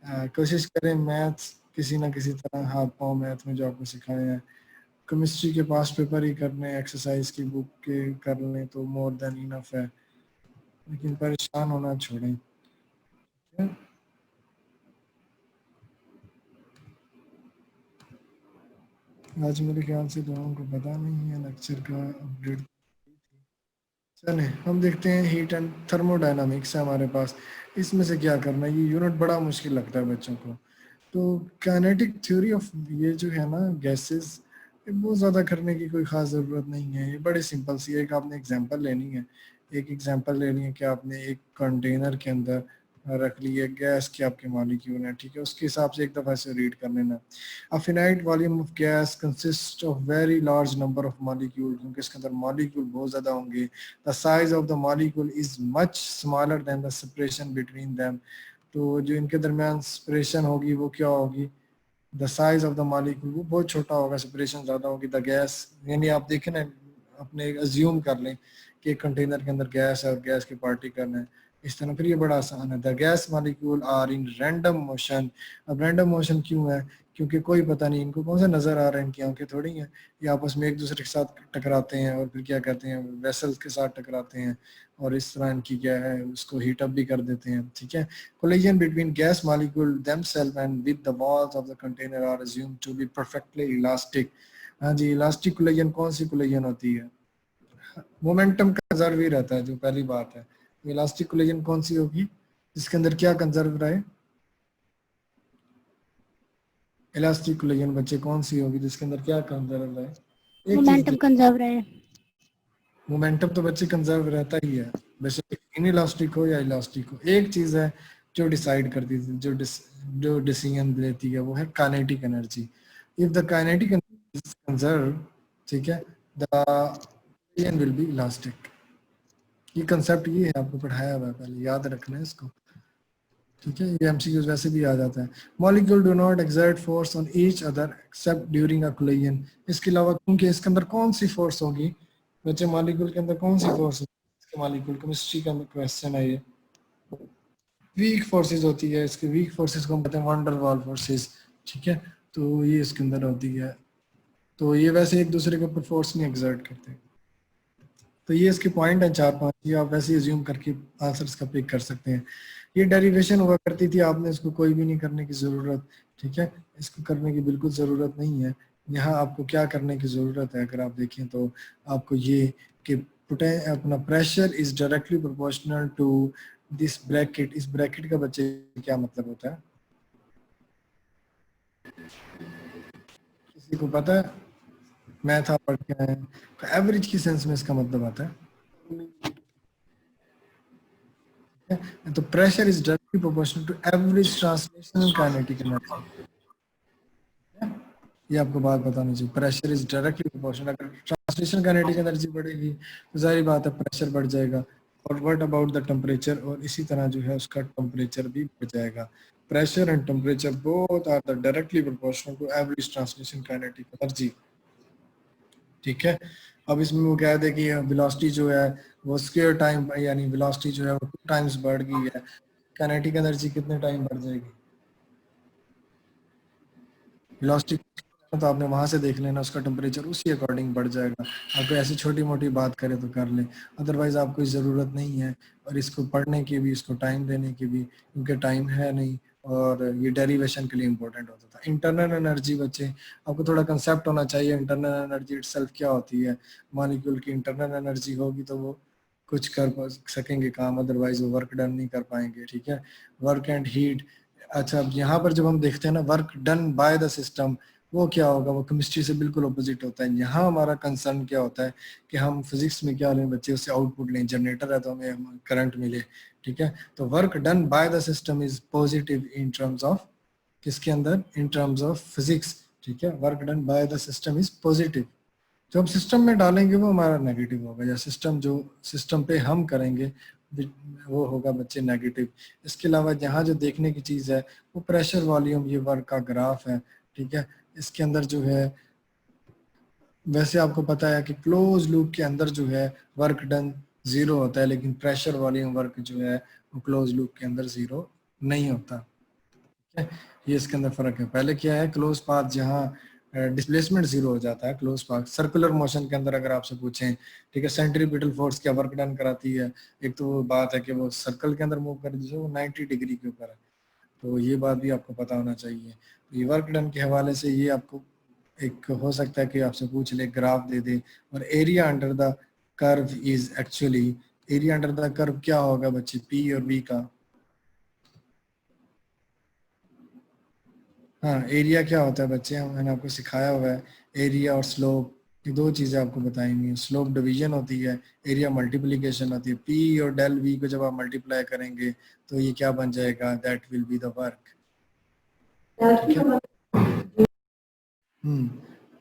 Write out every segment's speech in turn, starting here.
कोशिश करें मैथ्स किसी ना किसी तरह हाथ पाँव मैथ में जो आपको सिखाए हैं, केमिस्ट्री के पास पेपर ही करने, एक्सरसाइज की बुक के कर लें तो मोर देन इनफ है, लेकिन परेशान होना छोड़ें। आज मेरे ख्याल से लोगों को पता नहीं है लेक्चर का अपडेट। चले हम देखते हैं, हीट एंड थर्मोडायनामिक्स है हमारे पास, इसमें से क्या करना है। ये यूनिट बड़ा मुश्किल लगता है बच्चों को। तो काइनेटिक थ्योरी ऑफ ये जो है ना गैसेस, ये बहुत ज़्यादा करने की कोई ख़ास ज़रूरत नहीं है, ये बड़े सिंपल सी है। एक आपने एग्जांपल लेनी है, एक एग्जांपल लेनी है कि आपने एक कंटेनर के अंदर रख ली है गैस की आपके मॉलिक्यूल है, ठीक है, उसके हिसाब से एक दफ़ा से रीड कर लेना। A finite volume of gas consists of very large number of molecules, क्योंकि इसके अंदर मॉलिक्यूल बहुत ज़्यादा होंगे। The size of the molecule is much smaller than the separation between them. तो जो इनके दरमियान सेपरेशन होगी वो क्या होगी, the size of the molecule वो बहुत छोटा होगा, सेपरेशन ज़्यादा होगी। द गैस, यानी आप देखें ना, अपने अज्यूम कर लें कि एक कंटेनर के अंदर गैस है और गैस के पार्टिकल हैं, इस तरह फिर ये बड़ा आसान है। The gas molecule are in random motion. अब रैंडम मोशन क्यों है, क्योंकि कोई पता नहीं इनको कौन सा नज़र आ रहा है, इनकी आंखें थोड़ी हैं, ये आपस में एक दूसरे के साथ टकराते हैं और फिर क्या कहते हैं, वेसल्स के साथ टकराते हैं और इस तरह इनकी क्या है उसको हीट अप भी कर देते हैं, ठीक है। Collision between gas molecule themselves and with the walls of the container are assumed to be perfectly elastic. हाँ जी, इलास्टिक कोलिजन कौन सी कोलिजन होती है, मोमेंटम कंजर्व ही रहता है, जो पहली बात है। इलास्टिक कोलिजन कौन सी होगी जिसके अंदर क्या कंजर्व रहे, इलास्टिक कोलिजन बच्चे कौन सी होगी जिसके अंदर क्या कंजर्व रहे, एक मोमेंटम चीज, कंजर्व रहे। मोमेंटम तो बच्चे कंजर्व रहता ही है, वैसे इन इलास्टिक हो या इलास्टिक हो। एक चीज है जो डिसाइड करती थी, जो डिसीजन लेती है, वो है kinetic energy. If the kinetic energy is conserve, ठीक है, the collision will be elastic. ये कंसेप्ट ये है, आपको पढ़ाया हुआ है पहले, याद रखना है इसको, ठीक है। ये एमसीक्यूज वैसे भी आ जाता है। Molecule do not exert force on each other accept during a collision. इसके अलावा क्योंकि इसके अंदर कौन सी फोर्स होगी बच्चे, मॉलिक्यूल के अंदर कौन सी फोर्स होगी, इसके मॉलिक्यूल केमिस्ट्री का क्वेश्चन है ये। वीक फोर्सेस होती है, इसके वीक फोर्सेस को हम कहते हैं वंडर वॉल फोर्सेस, ठीक है। तो ये इसके अंदर होती है, तो ये वैसे एक दूसरे के ऊपर फोर्स नहीं एक्सर्ट करते। तो ये इसके पॉइंट हैं 4-5, ये आप वैसे एज्यूम करके आंसर्स का पिक कर सकते हैं। ये डेरिवेशन हुआ करती थी, आपने इसको कोई भी नहीं करने की ज़रूरत, ठीक है, इसको करने की बिल्कुल ज़रूरत नहीं है। यहाँ आपको क्या करने की ज़रूरत है, अगर आप देखें तो आपको ये कि अपना pressure is directly proportional to this bracket. इस ब्रैकेट का बच्चे क्या मतलब होता है, किसी को पता है, मैथ आप पढ़ के आए हैं, एवरेज की सेंस में इसका मतलब आता है। तो pressure is directly proportional to average translational kinetic energy, ये आपको बात बतानी चाहिए। प्रेशर इज डायरेक्टली प्रोपोर्शनल, अगर ट्रांसलेशन काइनेटिक एनर्जी बढ़ेगी तो जाहिर बात है प्रेशर बढ़ जाएगा। और व्हाट अबाउट द टेम्परेचर, और इसी तरह जो है उसका टेम्परेचर भी बढ़ जाएगा। Pressure and temperature both are the directly proportional to average translation kinetic energy, ठीक है। अब इसमें वो कह दे कि वेलोसिटी जो है वो स्क्वायर टाइम, यानी वेलोसिटी जो है वो 2 टाइम्स बढ़ गई है, काइनेटिक एनर्जी कितने टाइम बढ़ जाएगी, वेलोसिटी तो आपने वहां से देख लेना, उसका टेम्परेचर उसी अकॉर्डिंग बढ़ जाएगा। आपको ऐसी छोटी मोटी बात करे तो कर ले, अदरवाइज आपको ज़रूरत नहीं है। और इसको पढ़ने की भी, इसको टाइम देने की भी, क्योंकि टाइम है नहीं, और ये डेरिवेशन के लिए इंपॉर्टेंट होता था। इंटरनल एनर्जी बच्चे आपको थोड़ा कंसेप्ट होना चाहिए, इंटरनल एनर्जी इटसेल्फ क्या होती है। मॉलिक्यूल की इंटरनल एनर्जी होगी तो वो कुछ कर सकेंगे काम, अदरवाइज वो वर्क डन नहीं कर पाएंगे, ठीक है। वर्क एंड हीट, अच्छा अब यहाँ पर जब हम देखते हैं ना work done by the system, वो क्या होगा, वो केमिस्ट्री से बिल्कुल ऑपोजिट होता है। यहाँ हमारा कंसर्न क्या होता है कि हम फिजिक्स में क्या लें बच्चे, उससे आउटपुट लें, जनरेटर है तो हमें करंट मिले, ठीक है। तो work done by the system is positive in terms of, किसके अंदर, इन टर्म्स ऑफ फिजिक्स, ठीक है। Work done by the system is positive, जो हम सिस्टम में डालेंगे वो हमारा नेगेटिव होगा, या सिस्टम जो सिस्टम पे हम करेंगे वो होगा बच्चे नेगेटिव। इसके अलावा यहाँ जो देखने की चीज़ है वो प्रेशर वॉल्यूम, ये वर्क का ग्राफ है, ठीक है। इसके अंदर जो है वैसे आपको पता है कि क्लोज लूप के अंदर जो है वर्क डन 0 होता है, लेकिन प्रेशर वॉल्यूम वर्क जो है वो क्लोज लूप के अंदर 0 नहीं होता। है, ये इसके अंदर फर्क है। पहले क्या है, क्लोज पाथ जहाँ डिस्प्लेसमेंट जीरो हो जाता है, क्लोज पाथ सर्कुलर मोशन के अंदर अगर आपसे पूछें, ठीक है, सेंट्रीपिटल फोर्स क्या वर्क डन कराती है, एक तो वो बात है कि वो सर्कल के अंदर मूव कर दीजिए, वो 90 डिग्री के ऊपर है, तो ये बात भी आपको पता होना चाहिए। तो ये वर्क डन के हवाले से ये आपको एक हो सकता है कि आपसे पूछ ले, ग्राफ दे दे, और area under the curve is actually, area under the curve क्या होगा बच्चे, पी और वी का। हाँ, एरिया क्या होता है बच्चे, मैंने आपको सिखाया हुआ है, एरिया और स्लोप, ये दो चीजें आपको बताई हुई हैं। स्लोप डिवीजन होती है, एरिया मल्टीप्लिकेशन होती है। पी और डेल वी को जब आप मल्टीप्लाई करेंगे तो ये क्या बन जाएगा, that will be the work. ठीक है।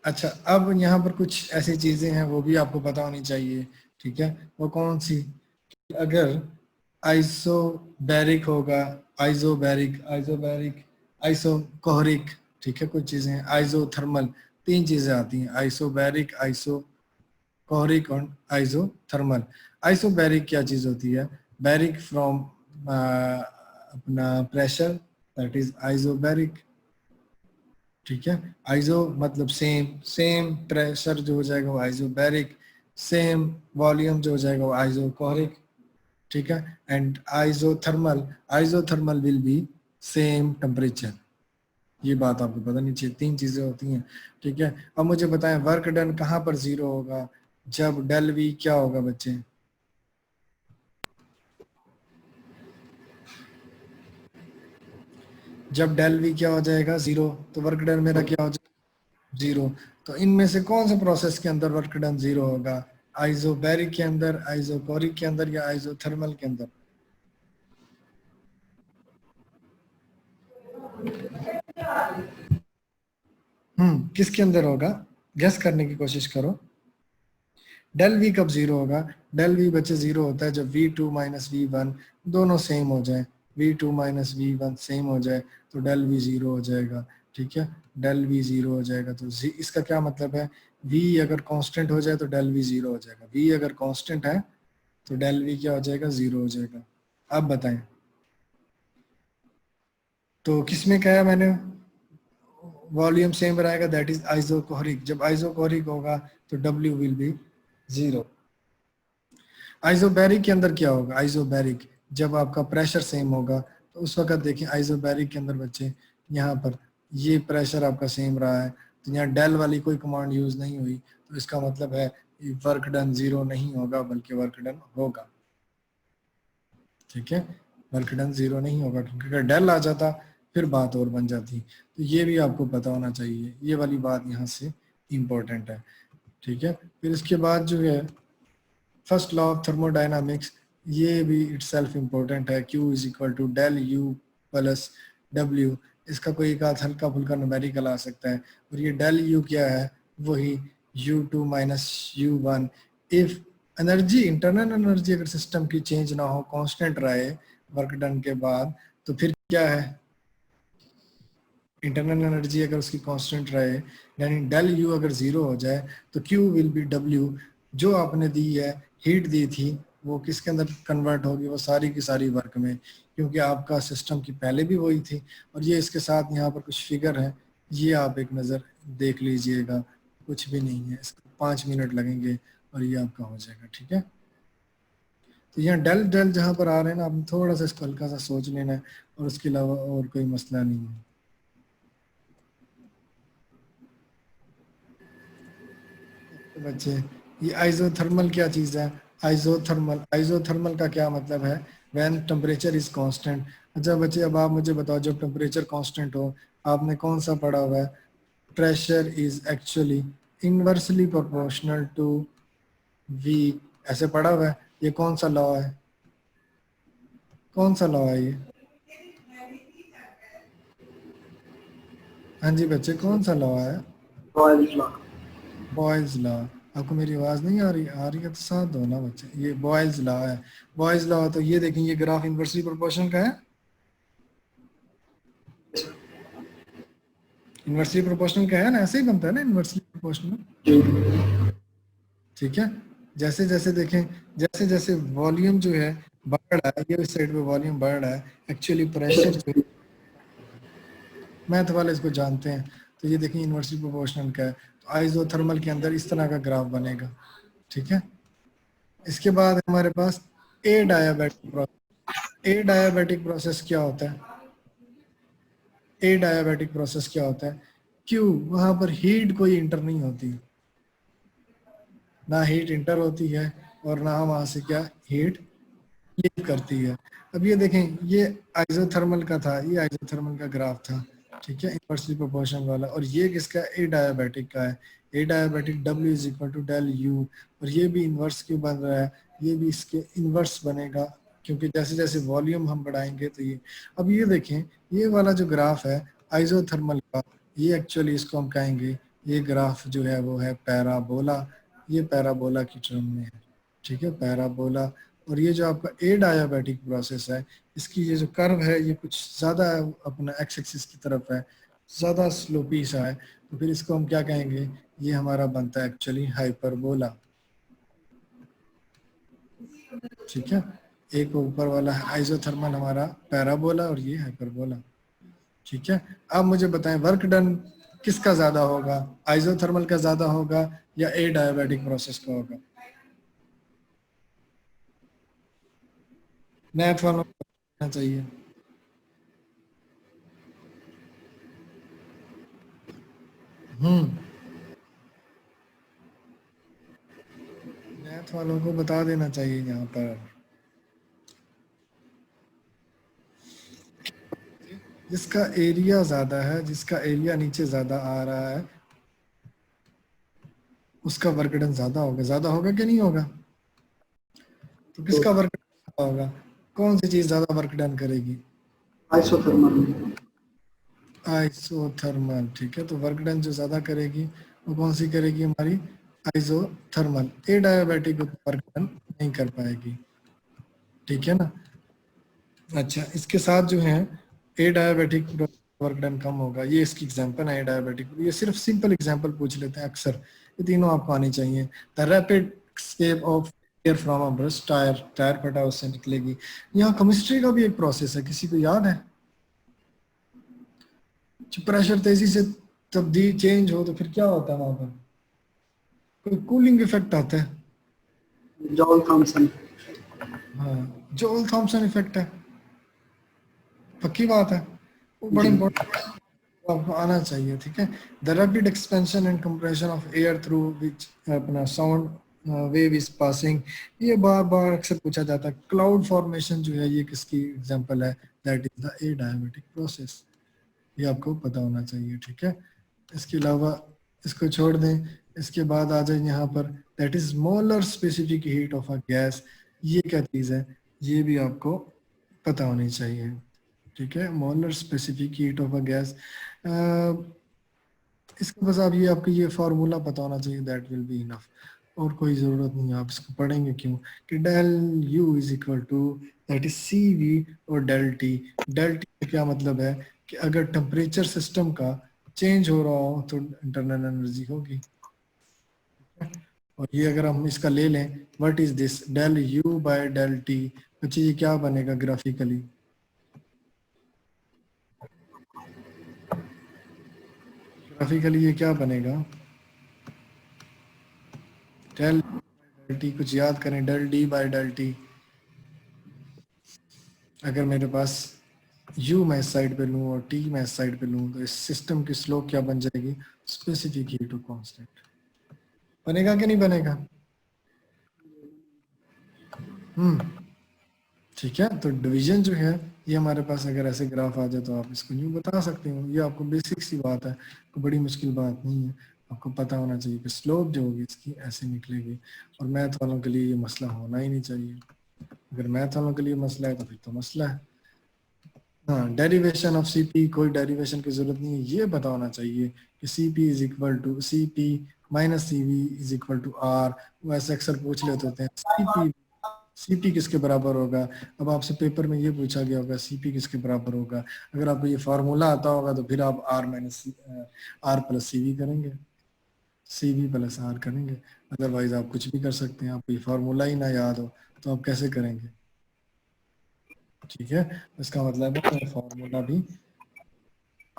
अच्छा, अब यहाँ पर कुछ ऐसी चीजें हैं वो भी आपको पता होनी चाहिए, ठीक है। वो कौन सी, अगर आइसोबैरिक होगा, आइसोबैरिक, आइसोबैरिक, आइसोकोहरिक, ठीक है, कुछ चीजें हैं, आइसोथर्मल, तीन चीजें आती हैं, आइसोबैरिक, आइसोकोहरिक और आइसोथर्मल। आइसोबैरिक क्या चीज होती है, बैरिक फ्रॉम अपना प्रेशर, दैट इज आइसोबैरिक, ठीक है। आइसो मतलब सेम, सेम प्रेशर जो हो जाएगा वो आइसोबैरिक, सेम वॉल्यूम जो हो जाएगा वो आइसोकोहरिक, ठीक है। And isothermal, isothermal will be same temperature. ये बात आपको पता नहीं चाहिए, तीन चीजें होती हैं, ठीक है। अब मुझे बताएं वर्क डन कहाँ पर जीरो होगा, जब डेल वी क्या होगा बच्चे, जब डेल वी क्या हो जाएगा जीरो, तो वर्क डन मेरा क्या हो जाएगा जीरो। तो इनमें से कौन से प्रोसेस के अंदर वर्क डन जीरो होगा, आइसोबैरिक के अंदर, आइसोकोरिक के अंदर, या आइसोथर्मल के अंदर। किसके अंदर होगा, गेस करने की कोशिश करो। डेल वी कब जीरो होगा, डेल वी बच्चे जीरो होता है जब V two minus V one दोनों सेम हो जाए, V two minus V one same हो जाए तो डेल वी जीरो हो जाएगा, ठीक है। डेल वी जीरो हो जाएगा तो इसका क्या मतलब है, वी अगर कांस्टेंट हो जाए तो डेल वी जीरो हो जाएगा, वी अगर कांस्टेंट है तो डेल वी क्या हो जाएगा, जीरो हो जाएगा। अब बताएं, तो किसमें कहा मैंने, वॉल्यूम सेम रहेगा, दैट इज आइसोकोहरिक, जब आइसोकोहरिक होगा तो W will be zero. Isobaric के अंदर क्या होगा, आइसोबैरिक जब आपका प्रेशर सेम होगा, तो उस वक्त देखिए आइसोबैरिक के अंदर बच्चे यहाँ पर ये प्रेशर आपका सेम रहा है, तो यहाँ डेल वाली कोई कमांड यूज नहीं हुई, तो इसका मतलब है वर्क डन जीरो नहीं होगा बल्कि वर्क डन होगा, ठीक है। वर्क डन जीरो नहीं होगा, क्योंकि अगर डेल आ जाता फिर बात और बन जाती। तो ये भी आपको पता होना चाहिए, ये वाली बात यहाँ से इम्पोर्टेंट है, ठीक है। फिर इसके बाद जो है फर्स्ट लॉ ऑफ थर्मोडायनामिक्स, ये भी इटसेल्फ इम्पोर्टेंट है, Q is equal to del U plus W. इसका कोई एक आध हल्का फुल्का न्यूमेरिकल आ सकता है, और ये डेल यू क्या है, वही U2 minus U1। If energy, internal energy अगर सिस्टम की चेंज ना हो, कांस्टेंट रहे वर्क डन के बाद, तो फिर क्या है, इंटरनल एनर्जी अगर उसकी कांस्टेंट रहे, यानी डेल यू अगर जीरो हो जाए, तो क्यू विल बी डब्ल्यू, जो आपने दी है हीट दी थी वो किसके अंदर कन्वर्ट होगी, वो सारी की सारी वर्क में, क्योंकि आपका सिस्टम की पहले भी वही थी। और ये इसके साथ यहाँ पर कुछ फिगर है, ये आप एक नज़र देख लीजिएगा, कुछ भी नहीं है, इसको 5 मिनट लगेंगे और ये आपका हो जाएगा, ठीक है। तो यहाँ डेल डेल जहाँ पर आ रहे हैं ना, आपने थोड़ा सा इसको हल्का सा सोच लेना है, और उसके अलावा और कोई मसला नहीं है। तो बच्चे, ये आइसोथर्मल क्या चीज़ है, आइसोथर्मल, आइसोथर्मल का क्या मतलब है, व्हेन टेम्परेचर इज कांस्टेंट। अच्छा बच्चे, अब आप मुझे बताओ, जब टेम्परेचर कांस्टेंट हो, आपने कौन सा पढ़ा हुआ है, pressure is actually inversely proportional to V, ऐसे पढ़ा हुआ है, ये कौन सा लॉ है, कौन सा लॉ है ये, हाँ जी बच्चे, कौन सा लॉ है, बॉयज लॉ। आपको मेरी आवाज नहीं आ रही है तो साथ दो ना बच्चे, ये बॉयज लॉ है। बॉयज लॉ, तो ये देखें, ये ग्राफ इनवर्सली प्रोपोर्शनल का है, इनवर्सली प्रोपोर्शनल का है ना, ऐसे ही बनता है ना इनवर्सली प्रोपोर्शनल, ठीक है। जैसे जैसे देखें, जैसे जैसे वॉल्यूम जो है बढ़ रहा है, ये इस साइड पे वॉल्यूम बढ़ रहा है, एक्चुअली प्रेशर जो है मैथ वाले इसको जानते हैं। तो ये देखिए इन्वर्सली प्रोपोर्शनल का है, तो आइसोथर्मल के अंदर इस तरह का ग्राफ बनेगा। ठीक है, इसके बाद हमारे पास ए डायाबैटिक प्रोसेस। ए डायाबैटिक प्रोसेस क्या होता है? ए डायाबैटिक प्रोसेस क्या होता है? क्यों? वहां पर हीट कोई इंटर नहीं होती, ना हीट इंटर होती है और ना वहां से क्या हीट लीक करती है। अब ये देखें, ये आइसोथर्मल का था, ये आइसोथर्मल का ग्राफ था, ठीक है, इनवर्सली प्रोपोर्शनल वाला। और ये किसका? ए डायबिटिक का है। Adiabatic W is equal to del U. और ये भी इन्वर्स क्यों बन रहा है? ये भी इसके इन्वर्स बनेगा, क्योंकि जैसे जैसे वॉल्यूम हम बढ़ाएंगे तो ये। अब ये देखें, ये वाला जो ग्राफ है आइसोथर्मल का, ये एक्चुअली इसको हम कहेंगे, ये ग्राफ जो है वो है पैराबोला। ये पैराबोला की टर्म में है, ठीक है, पैराबोला। और ये जो आपका ए डायबिटिक प्रोसेस है, इसकी ये जो कर्व है ये कुछ ज़्यादा अपना एक्स एक्सिस की तरफ है, ज़्यादा स्लोपी सा है, तो फिर इसको हम क्या कहेंगे? ये हमारा बनता है एक्चुअली हाइपरबोला। ठीक है, एक ऊपर वाला आइसोथर्मल हमारा पैराबोला और ये हाइपरबोला। ठीक है, अब मुझे बताएं वर्क डन किसका ज़्यादा होगा? आइसोथर्मल का ज़्यादा होगा या ए डायबिटिक प्रोसेस का होगा? मैथ वालों को बताना चाहिए। मैथ वालों को बता देना चाहिए यहाँ पर। जिसका एरिया ज्यादा है, जिसका एरिया नीचे ज्यादा आ रहा है, उसका वर्क डन ज्यादा होगा कि नहीं होगा? तो किसका वर्क डन ज्यादा होगा? कौन सी चीज ज्यादा वर्क डन करेगी? आइसोथर्मल। आइसोथर्मल। ठीक है, तो वर्क डन जो ज्यादा करेगी वो कौन सी करेगी? हमारी आइसोथर्मल। ए डायबिटिक वर्क डन नहीं कर पाएगी। ठीक है ना? अच्छा, इसके साथ जो है ए डायबिटिक वर्क डन कम होगा, ये इसकी एग्जांपल है ए डायबिटिक। ये सिर्फ सिंपल एग्जांपल पूछ लेते हैं अक्सर, ये तीनों आपको आनी चाहिए। The rapid escape of air from a burst, tyre, tyre फटा उससे निकलेगी। यहाँ केमिस्ट्री का भी एक प्रोसेस है, किसी को याद है? प्रेशर तेजी से तब्दील चेंज हो तो फिर क्या होता है वहां पर? कोई कूलिंग इफेक्ट आता है। Joule Thomson. हाँ, जोल थॉमसन इफेक्ट है, पक्की बात है, वो बड़े जी। इंपॉर्टेंट आपको आना चाहिए। ठीक है, the rapid expansion and compression of air through which अपना साउंड वेव इज पासिंग। ये बार बार अक्सर पूछा जाता है। क्लाउड फॉर्मेशन जो है ये किसकी एग्जांपल है? That is the A डायमेटिक process. ये आपको पता होना चाहिए। ठीक है, इसके अलावा इसको छोड़ दें, इसके बाद आ जाए यहाँ पर, that is molar specific heat of a gas. ये क्या चीज़ है? ये भी आपको पता होनी चाहिए। ठीक है, molar specific heat of a gas. इसके बस आप ये आपको ये फार्मूला पता होना चाहिए, दैट विल बी इनफ। और कोई ज़रूरत नहीं है, आप इसको पढ़ेंगे क्यों? कि del U is equal to that is C V और डेल टी। डेल टी का क्या मतलब है? कि अगर टेम्परेचर सिस्टम का चेंज हो रहा हो तो इंटरनल एनर्जी होगी। और ये अगर हम इसका ले लें, what is this? Del U by del T. बच्चे ये क्या बनेगा ग्राफिकली? ग्राफिकली ये क्या बनेगा? डेल डेल टी, कुछ याद करें, del D by del T. अगर मेरे पास u मैं इस साइड पे लूँ और t मैं इस साइड पे लूँ, तो इस सिस्टम की स्लोप क्या बन जाएगी? Specific heat of constant. बनेगा कि नहीं बनेगा? ठीक है, तो डिवीजन जो है ये हमारे पास अगर ऐसे ग्राफ आ जाए तो आप इसको यूँ बता सकते हो। ये आपको बेसिक सी बात है, कोई बड़ी मुश्किल बात नहीं है। आपको पता होना चाहिए कि स्लोप जो होगी इसकी ऐसे निकलेगी। और मैथ वालों के लिए ये मसला होना ही नहीं चाहिए। अगर मैथ वालों के लिए मसला है तो फिर तो मसला है। हाँ, डेरिवेशन ऑफ सीपी, कोई डेरिवेशन की जरूरत नहीं है, ये पता होना चाहिए कि CP is equal to CP minus CV is equal to R. वैसे अक्सर पूछ लेते होते हैं सीपी, सीपी किसके बराबर होगा? अब आपसे पेपर में ये पूछा गया होगा सीपी किसके बराबर होगा। अगर आपको ये फार्मूला आता होगा तो फिर आप R minus R plus CV करेंगे, सीवी प्लस आर करेंगे। अदरवाइज आप कुछ भी कर सकते हैं, आपको ये फार्मूला ही ना याद हो तो आप कैसे करेंगे? ठीक है, इसका मतलब है फार्मूला भी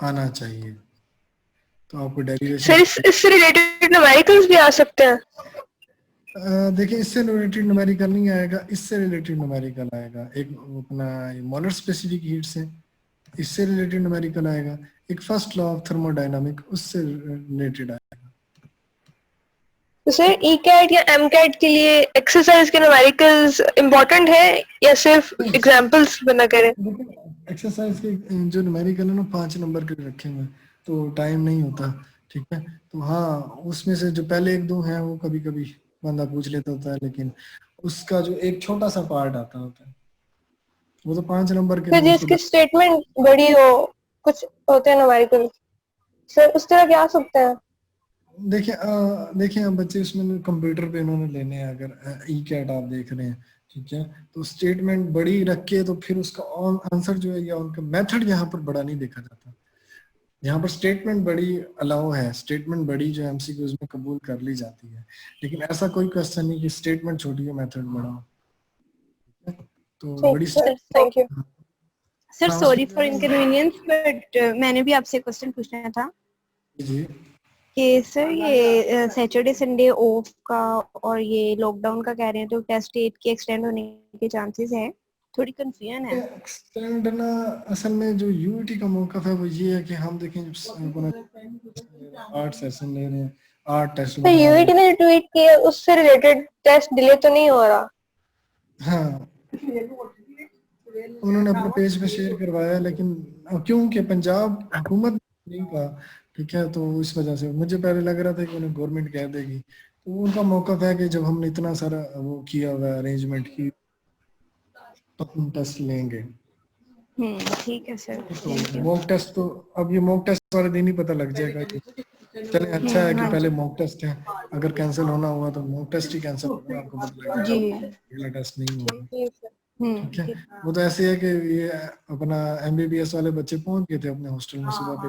आना चाहिए। तो आपको डेरिवेशन सर इससे रिलेटेड न्यूमेरिकल्स भी आ सकते हैं? देखिए, इससे रिलेटेड न्यूमेरिकल नहीं आएगा, इससे रिलेटेड न्यूमेरिकल आएगा। एक अपना मोलर स्पेसिफिक हीट से इससे रिलेटेड न्यूमेरिकल आएगा। एक फर्स्ट लॉ ऑफ थर्मोडायनामिक उससे रिलेटेड आएगा। तो सर ई कैट या एम कैट के लिए एक्सरसाइज के न्यूमेरिकल्स इम्पोर्टेंट है या सिर्फ एग्जांपल्स बना करें? एक्सरसाइज के जो न्यूमेरिकल है ना 5 नंबर के रखे हुए हैं, तो टाइम नहीं होता। ठीक है, तो हाँ उसमें से जो पहले एक दो हैं वो कभी कभी बंदा पूछ लेता होता है, लेकिन उसका जो एक छोटा सा पार्ट आता होता है वो तो 5 नंबर के फिर नहीं, उसको जिसकी स्टेटमेंट बड़ी हो, कुछ होते हैं न्यूमेरिकल, सर उस तरह क्या आ सकते हैं? देखिए अब बच्चे इसमें कंप्यूटर पे इन्होंने लेने हैं, अगर ई कैट आप देख रहे हैं, ठीक है, तो स्टेटमेंट बड़ी रख के तो फिर उसका आंसर जो है या उनका मेथड यहाँ पर बड़ा नहीं देखा जाता। यहाँ पर स्टेटमेंट बड़ी अलाउ है, स्टेटमेंट बड़ी जो एमसीक्यूज में कबूल कर ली जाती है, लेकिन ऐसा कोई क्वेश्चन नहीं कि स्टेटमेंट छोटी है मेथड बड़ा हो। तो बड़ी थैंक यू। सर हाँ सॉरी उसमें फॉर इनकन्वीनियंस, बट मैंने भी आपसे क्वेश्चन पूछना था जी कि सर ये सैटरडे संडे ऑफ का और ये लॉकडाउन का कह रहे हैं, तो टेस्ट डेट के एक्सटेंड होने के चांसेस है? थोड़ी कंफ्यूजन है। एक्सटेंड ना, असल में जो यूईटी का मौकफ है वो ये है कि हम देखें जब 8 सेशन ले रहे हैं, 8 टेस्ट तो बनवा रहे यूईटी हैं। ने जो ट्वीट किया उससे रिलेटेड टेस्ट डिले तो नहीं हो रहा? हाँ उन्होंने अपने पेज पे शेयर करवाया, लेकिन क्योंकि पंजाब हुकूमत नहीं का, ठीक है, तो इस वजह से मुझे पहले लग रहा था कि उन्हें गवर्नमेंट कह देगी, तो उनका मौकफ है कि जब हमने इतना सारा वो किया हुआ है अरेंजमेंट की तो हम टेस्ट लेंगे। ठीक है सर, थैंक तो यू। मॉक टेस्ट तो अब ये मॉक टेस्ट वाले दिन ही पता लग जाएगा कि चले, अच्छा है कि हाँ पहले जी। मॉक टेस्ट है, अगर कैंसिल होना हुआ तो मॉक टेस्ट ही कैंसिल होगा, आपको पता लग जाएगा, जी। अगला टेस्ट नहीं होगा। ठीक है, ठीक। वो तो ऐसे है कि ये अपना एमबीबीएस वाले बच्चे पहुंच गए थे अपने हॉस्टल में सुबह पे,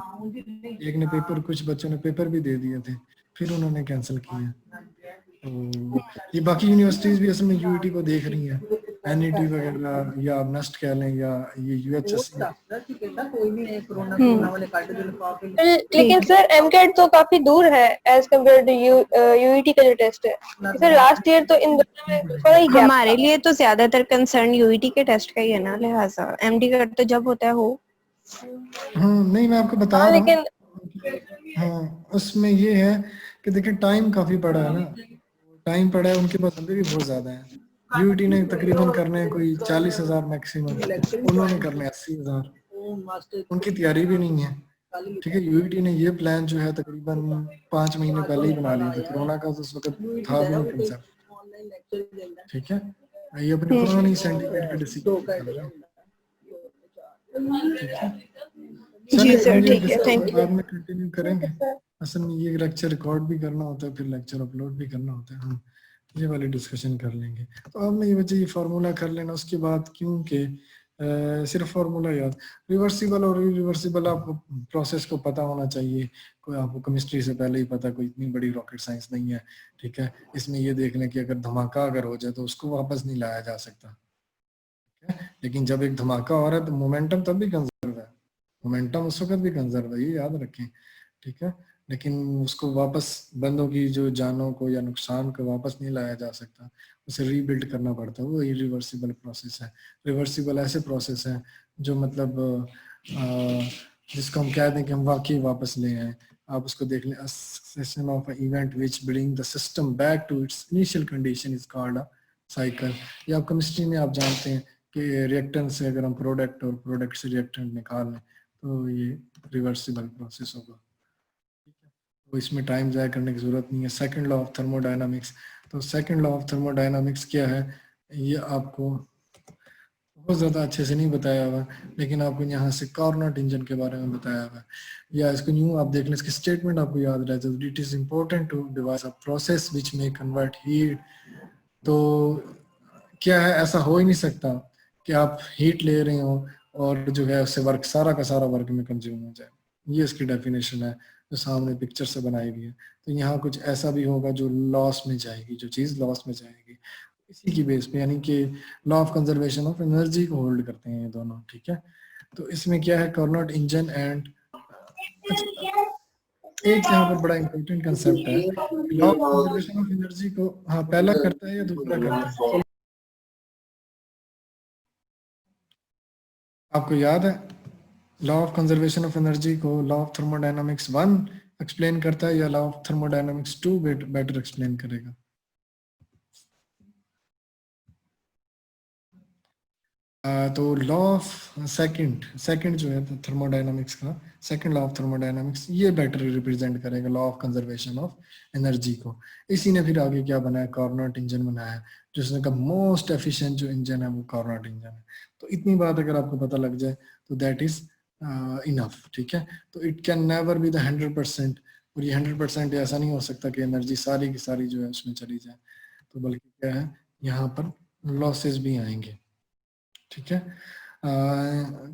एक ने पेपर, कुछ बच्चों ने पेपर भी दे दिए थे, फिर उन्होंने कैंसिल किया। तो ये बाकी यूनिवर्सिटीज भी असल में यूईटी को देख रही हैं, एनईटी वगैरह या आप नेस्ट कह लें या ये यूएचएससी। लेकिन सर एमकेट तो काफी दूर है एज कम्पेयर टू यूईटी का जो टेस्ट है। फिर लास्ट ईयर तो इन दोनों में बड़ा ही गैप हमारे था। लिए तो ज्यादातर कंसर्न यूईटी के टेस्ट का ही है ना, लिहाजा एमडी का तो जब होता है हो। हाँ नहीं मैं आपको बता हाँ रहा हूँ। लेकिन हाँ उसमें ये है कि देखिए टाइम काफी पड़ा है ना, टाइम पड़ा है, उनके पास बंदे भी बहुत ज्यादा हैं। यूईटी ने तकरीबन करने हैं कोई 40,000 मैक्सिमम, उन्होंने करने 80,000, उनकी तैयारी भी नहीं है। ठीक है, यूईटी ने ये प्लान जो है तकरीबन 5 महीने पहले ही बना लिया था, कोरोना का तो उस वक्त था भी नहीं कंसेप्ट। ठीक है, ये अपनी पुरानी सिंडिकेट के डिसीजन पे चल रहे हैं। ठीक है, जी चले सर, हम ये ठीक है, डिस्कशन थैंक यू। बाद में कंटिन्यू करेंगे। असल में ये लेक्चर रिकॉर्ड भी करना होता है, फिर लेक्चर अपलोड भी करना होता है, हम ये वाली डिस्कशन कर लेंगे। तो आपने ये बच्चे ये फार्मूला कर लेना, उसके बाद क्योंकि सिर्फ फार्मूला याद, रिवर्सिबल और इरिवर्सिबल आपको प्रोसेस को पता होना चाहिए, कोई आपको केमिस्ट्री से पहले ही पता, कोई इतनी बड़ी रॉकेट साइंस नहीं है। ठीक है, इसमें ये देख लें कि अगर धमाका अगर हो जाए तो उसको वापस नहीं लाया जा सकता, लेकिन जब एक धमाका हो रहा है तो मोमेंटम तब भी कंजर्व है, मोमेंटम उस वक्त भी कंजर्व है, ये याद रखें। ठीक है, लेकिन उसको वापस बंदों की जो जानों को या नुकसान को वापस नहीं लाया जा सकता, उसे रीबिल्ड करना पड़ता है, वो इरिवर्सिबल प्रोसेस है। रिवर्सिबल ऐसे प्रोसेस है जो मतलब जिसको हम कहते हैं कि हम वाकई वापस ले आए। आप उसको देख लें, succession of an event which bring the system back to its initial condition is called a cycle। या आप केमिस्ट्री में आप जानते हैं कि रिएक्टेंट से अगर हम प्रोडक्ट और प्रोडक्ट से रिएक्टेंट निकाल लें तो ये रिवर्सिबल प्रोसेस होगा। तो इसमें टाइम ज़ाया करने की ज़रूरत नहीं है। सेकंड लॉ ऑफ थर्मोडायनामिक्स, तो सेकंड लॉ ऑफ थर्मोडायनामिक्स क्या है, ये आपको बहुत ज़्यादा अच्छे से नहीं बताया हुआ, लेकिन आपको यहाँ से कार्नोट इंजन के बारे में बताया हुआ है, या इसको न्यू आप देख लें, इसकी स्टेटमेंट आपको याद रह जाए, it is important to devise a process which में कन्वर्ट हीट। तो क्या है, ऐसा हो ही नहीं सकता कि आप हीट ले रहे हो और जो है उससे वर्क सारा का सारा वर्क में कंज्यूम हो जाए। ये इसकी डेफिनेशन है जो सामने पिक्चर से बनाई हुई है। तो यहाँ कुछ ऐसा भी होगा जो लॉस में जाएगी, जो चीज़ लॉस में जाएगी इसी की बेस पे, यानी कि law of conservation of energy को होल्ड करते हैं ये दोनों। ठीक है, तो इसमें क्या है, कार्नोट इंजन एंड एक यहाँ पर बड़ा इंपॉर्टेंट कंसेप्ट है, law of conservation of energy को हाँ पहला करता है या दूसरा करता है, आपको याद है? Law of conservation of energy को लॉ ऑफ थर्मोडायनामिक्स 1 एक्सप्लेन करता है या law of thermodynamics 2 better explain करेगा? तो लॉ ऑफ सेकंड जो है थर्मोडायनामिक्स का, सेकंड लॉ ऑफ थर्मोडायनामिक्स, ये बेटर रिप्रेजेंट करेगा law of conservation of energy को। इसी ने फिर आगे क्या बनाया, कार्नोट इंजन बनाया, जिसने का मोस्ट एफिशिएंट जो इंजन है वो कार्नोट इंजन है। तो इतनी बात अगर आपको पता लग जाए तो दैट इज इनफ, ठीक है। तो it can never be the 100%, और ये 100% ऐसा नहीं हो सकता कि एनर्जी सारी की सारी जो है उसमें चली जाए, तो बल्कि क्या है यहाँ पर लॉसेस भी आएंगे, ठीक है।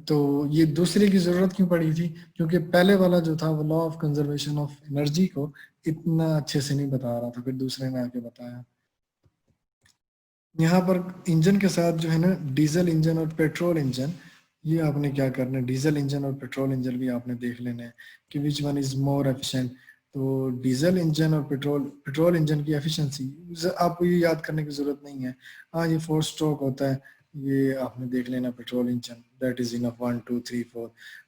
तो ये दूसरे की जरूरत क्यों पड़ी थी, क्योंकि पहले वाला जो था वो law of conservation of energy को इतना अच्छे से नहीं बता रहा था, फिर दूसरे ने आके बताया। यहाँ पर इंजन के साथ जो है ना डीजल इंजन और पेट्रोल इंजन, ये आपने क्या करना है, डीजल इंजन और पेट्रोल इंजन भी आपने देख लेना है कि which one is more efficient. तो डीजल इंजन और पेट्रोल इंजन की एफिशिएंसी आपको ये याद करने की जरूरत नहीं है। हाँ ये 4 स्ट्रोक होता है, ये आपने देख लेना petrol engine, that is enough 1 2 3 4।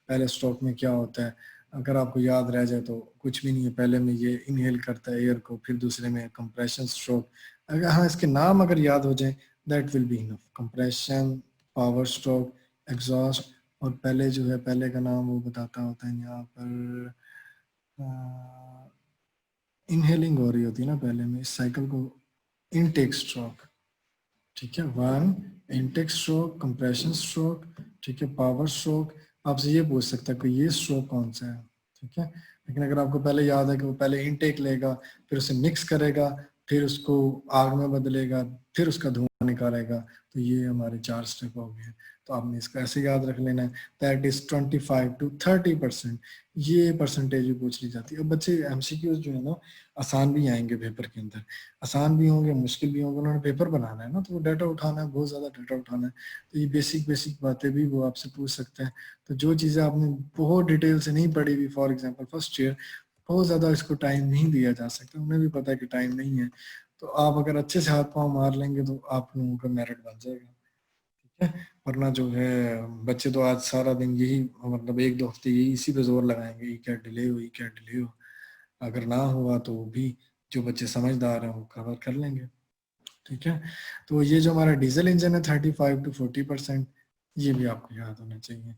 पहले स्ट्रोक में क्या होता है, अगर आपको याद रह जाए तो कुछ भी नहीं है, पहले में ये इनहेल करता है एयर को, फिर दूसरे में कंप्रेशन स्ट्रोक। अगर हाँ इसके नाम अगर याद हो जाए that will be enough, compression, power stroke, exhaust. और पहले जो है पहले का नाम वो बताता होता है यहाँ पर, इनहेलिंग हो रही होती है ना पहले में, इस साइकिल को इनटेक स्ट्रोक, ठीक है। 1 इनटेक स्ट्रोक, कंप्रेशन स्ट्रोक, ठीक है, पावर स्ट्रोक। आपसे ये पूछ सकता है कि ये स्ट्रोक कौन सा है, ठीक है। लेकिन अगर आपको पहले याद है कि वो पहले इनटेक लेगा, फिर उसे मिक्स करेगा, फिर उसको आग में बदलेगा, फिर उसका धुआं निकालेगा, तो ये हमारे 4 स्टेप हो गए। तो आपने इसको ऐसे याद रख लेना है, दैट इज 25 to 30%, ये परसेंटेज भी पूछ ली जाती है। अब बच्चे एमसीक्यूज जो है ना आसान भी आएंगे पेपर के अंदर, आसान भी होंगे मुश्किल भी होंगे, उन्होंने पेपर बनाना है ना, तो वो डाटा उठाना है, बहुत ज्यादा डाटा उठाना है, तो ये बेसिक बातें भी वो आपसे पूछ सकते हैं। तो जो चीजें आपने बहुत डिटेल से नहीं पढ़ी हुई, फॉर एग्जाम्पल फर्स्ट ईयर, बहुत ज्यादा इसको टाइम नहीं दिया जा सकता, उन्हें भी पता है कि टाइम नहीं है, तो आप अगर अच्छे से हाथ पाँव मार लेंगे तो आप लोगों का मेरिट बन जाएगा, ठीक है। वरना जो है बच्चे तो आज सारा दिन यही, मतलब 1 2 हफ्ते यही इसी पे जोर लगाएंगे, ये क्या डिले हुई, क्या डिले हो, अगर ना हुआ तो भी जो बच्चे समझदार हैं वो कवर कर लेंगे, ठीक है। तो ये जो हमारा डीजल इंजन है 35 to 40%, ये भी आपको याद होना चाहिए,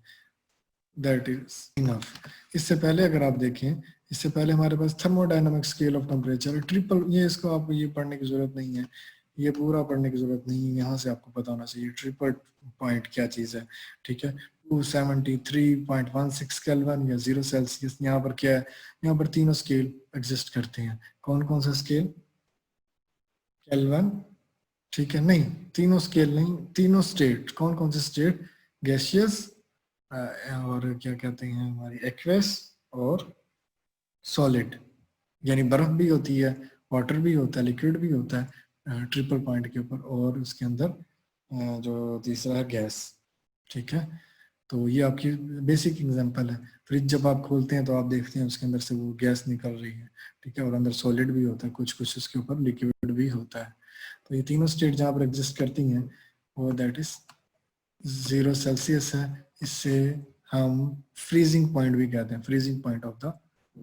दैट इज इनफ। इससे पहले अगर आप देखें, इससे पहले हमारे पास thermodynamic scale of temperature triple, ये इसको आपको ये पढ़ने की जरूरत नहीं है, ये पूरा पढ़ने की जरूरत नहीं है, यहाँ से आपको पता होना चाहिए ट्रिपल पॉइंट क्या चीज़ है, ठीक है। 273.16 केल्विन या 0 सेल्सियस, यहाँ पर क्या है, यहाँ पर तीनों स्केल एग्जिस्ट करते हैं। कौन कौन सा स्केल, केल्विन, ठीक है, नहीं तीनों स्केल नहीं, तीनों स्टेट, कौन कौन से स्टेट, गैसियस और क्या कहते हैं हमारी एक्वेस और सॉलिड, यानी बर्फ भी होती है, वाटर भी होता है, लिक्विड भी होता है ट्रिपल पॉइंट के ऊपर, और उसके अंदर जो तीसरा है गैस, ठीक है। तो ये आपकी बेसिक एग्जांपल है। फ्रिज जब आप खोलते हैं तो आप देखते हैं उसके अंदर से वो गैस निकल रही है, ठीक है, और अंदर सॉलिड भी होता है, कुछ कुछ उसके ऊपर लिक्विड भी होता है। तो ये तीनों स्टेट जहाँ पर एग्जिस्ट करती हैं वो दैट इज 0 सेल्सियस है, इससे हम फ्रीजिंग पॉइंट भी कहते हैं, freezing point of the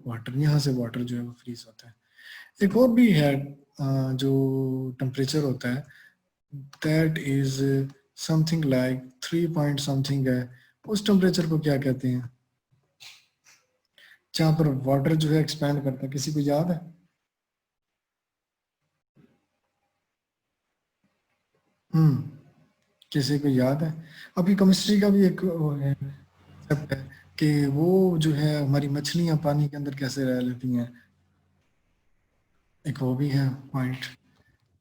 water, यहाँ से वाटर जो है वो फ्रीज होता है। एक और भी है जो टेम्परेचर होता है, that is something like 3 point something है, उस टेम्परेचर को क्या कहते हैं जहाँ पर वाटर जो है एक्सपैंड करता है, किसी को याद है? किसी को याद है? अभी केमिस्ट्री का भी एक वो है, concept है कि वो जो है हमारी मछलियां पानी के अंदर कैसे रह लेती हैं, एक वो भी है पॉइंट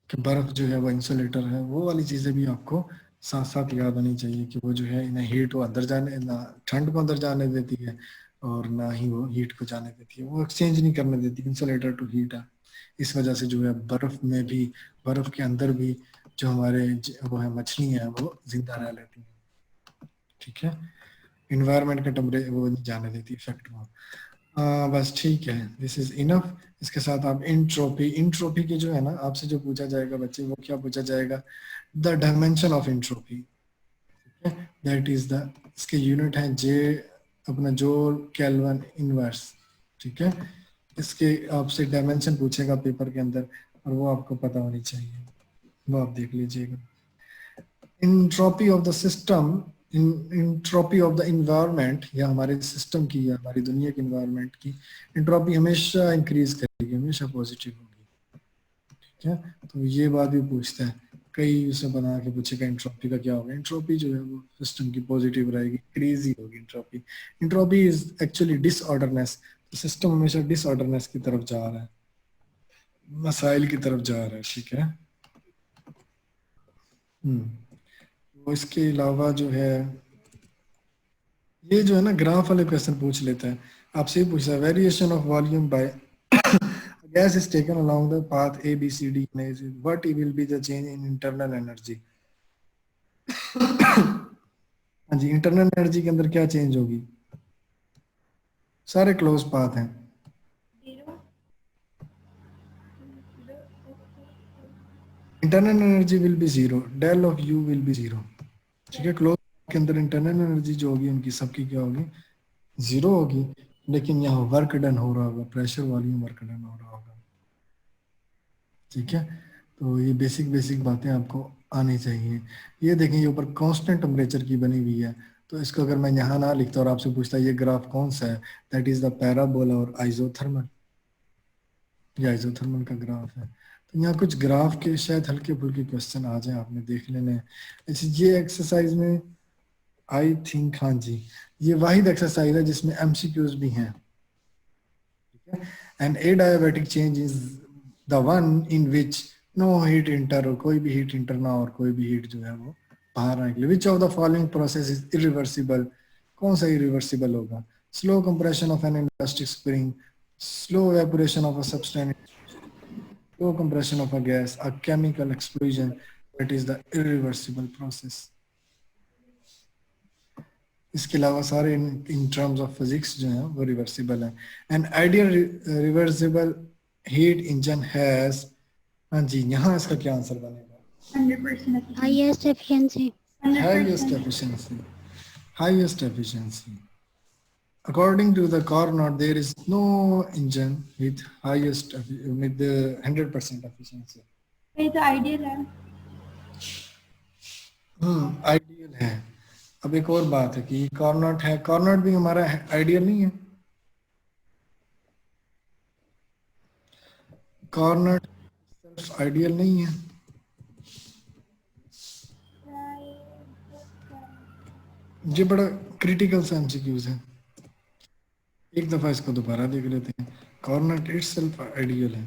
कि बर्फ जो है वो इंसुलेटर है, वो वाली चीजें भी आपको साथ साथ याद होनी चाहिए कि वो जो है ना हीट को अंदर जाने, ना ठंड को अंदर जाने देती है और ना ही वो हीट को जाने देती है, वो एक्सचेंज नहीं करने देती, इंसुलेटर टू हीट है। इस वजह से जो है बर्फ में भी, बर्फ के अंदर भी जो हमारे वो है मछली है वो जिंदा रह लेती हैं, ठीक है। इन्वायरमेंट का टेम्परेचर वो नहीं जाने देती इफेक्ट वो। बस ठीक है, दिस इज इनफ। इसके साथ आप इंट्रोपी, इंट्रोपी की जो है ना आपसे जो पूछा जाएगा बच्चे, वो क्या पूछा जाएगा, the dimension of entropy, that is the, इसके यूनिट है जे अपना जोल केल्विन इनवर्स, ठीक है। इसके आपसे डायमेंशन पूछेगा पेपर के अंदर और वो आपको पता होनी चाहिए, वो आप देख लीजिएगा। Entropy of the system, entropy of the environment, या हमारे सिस्टम की या हमारी दुनिया के इन्वायरमेंट की इंट्रोपी हमेशा इंक्रीज करेगी, हमेशा पॉजिटिव होगी, ठीक है। तो ये बात भी पूछता है, कई उसे बना के पूछेगा इंट्रोपी का क्या होगा, इंट्रोपी जो है वो सिस्टम की पॉजिटिव रहेगी, इंक्रीज ही होगी entropy. Entropy is actually disorderness, तो सिस्टम हमेशा डिसऑर्डरनेस की तरफ जा रहा है, मसाइल की तरफ जा रहा है, ठीक है। तो इसके अलावा जो है ये जो है ना ग्राफ वाले क्वेश्चन पूछ लेता है आपसे, ये पूछता है variation of volume by gas is taken along the path A, B, C, D, what will be the change in internal energy? हाँ जी, इंटरनल एनर्जी के अंदर क्या चेंज होगी, सारे क्लोज पाथ हैं। Internal energy will be zero, del of U will be zero, ठीक है। Close के अंदर इंटरनल एनर्जी जो होगी उनकी सबकी क्या होगी, जीरो होगी, लेकिन यहाँ वर्क डन हो रहा होगा, प्रेशर वॉल्यूम वर्क डन हो रहा होगा, ठीक है। तो ये बेसिक बेसिक बातें आपको आनी चाहिए। ये देखें ये ऊपर कांस्टेंट टेम्परेचर की बनी हुई है, तो इसको अगर मैं यहाँ ना लिखता और आपसे पूछता ये ग्राफ कौन सा है, दैट इज द पैराबोला और आइसोथर्मल, ये आइसोथर्मल का ग्राफ है। तो यहाँ कुछ ग्राफ के शायद हल्के फुल्के क्वेश्चन आ जाए, आपने देख लेने हैं। अच्छा ये एक्सरसाइज में आई थिंक, हाँ जी ये वाहिद एक्सरसाइज है जिसमें एमसीक्यूज भी हैं, ठीक है। And a adiabatic change is the one in which no heat enter, और कोई भी हीट इंटर ना और कोई भी हीट जो है वो बाहर निकले। Which of the following process is irreversible, कौन सा इरिवर्सिबल होगा, slow compression of N elastic spring, slow evaporation of a substance, slow compression of a gas, a chemical explosion, that is the irreversible process. इसके अलावा सारे in terms of physics जो है वो reversible है। An ideal reversible heat engine has, हाँ जी यहाँ इसका क्या आंसर बनेगा, 100% highest efficiency. Highest efficiency, highest efficiency. According to the Carnot, there is no engine with highest with the 100% efficiency. ये तो आइडियल है। आइडियल है। अब एक और बात है कि Carnot है, Carnot भी हमारा आइडियल नहीं है, Carnot सिर्फ आइडियल नहीं है। ये बड़ा क्रिटिकल सा एमसीक्यूज है, एक दफा इसको दोबारा देख लेते हैं। Carnot itself आइडियल है,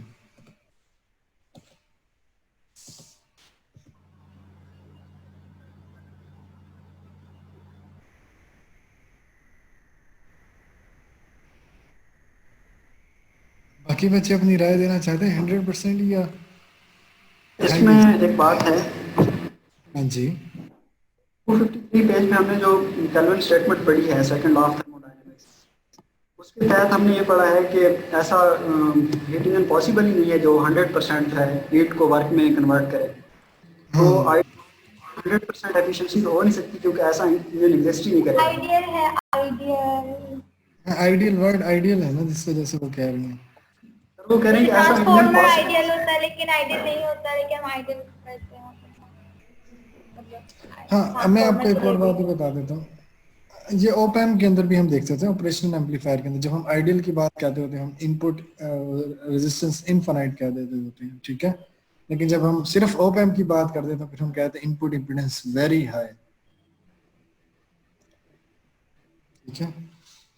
बाकी बच्चे अपनी राय देना चाहते हैं 100% या इसमें एक बात है, हाँ जी 253 पेज में हमने जो केल्विन स्टेटमेंट पढ़ी है सेकंड लॉ ऑफ थर्मोडायनेमिक्स, उसके तहत हमने ये पढ़ा है कि ऐसा हीट इंजन पॉसिबल ही नहीं है जो 100% है हीट को वर्क में कन्वर्ट करे। तो 100% एफिशिएंसी तो हो नहीं सकती क्योंकि ऐसा इंजन एग्जिस्ट ही नहीं करेगा। आइडियल है, आइडियल। आइडियल वर्ड आइडियल है ना, जिस वजह से वो कह रही हैं। वो कह रहे हैं कि ऐसा इंजन ट्रांसफॉर्मर पॉसिबल, आइडियल होता है लेकिन आइडियल नहीं होता, लेकिन हम आइडियल कहते हैं। हाँ मैं आपको एक और बात भी बता देता हूँ, ये ओपैम के अंदर भी हम देख सकते हैं, ऑपरेशनल एम्पलीफायर के अंदर जब हम आइडियल की बात कहते होते हैं हम इनपुट रेजिस्टेंस इनफाइनाइट कह देते होते हैं, ठीक है। लेकिन जब हम सिर्फ ओपैम की बात करते हैं तो फिर हम कहते हैं इनपुट इम्पीडेंस वेरी हाई, ठीक है।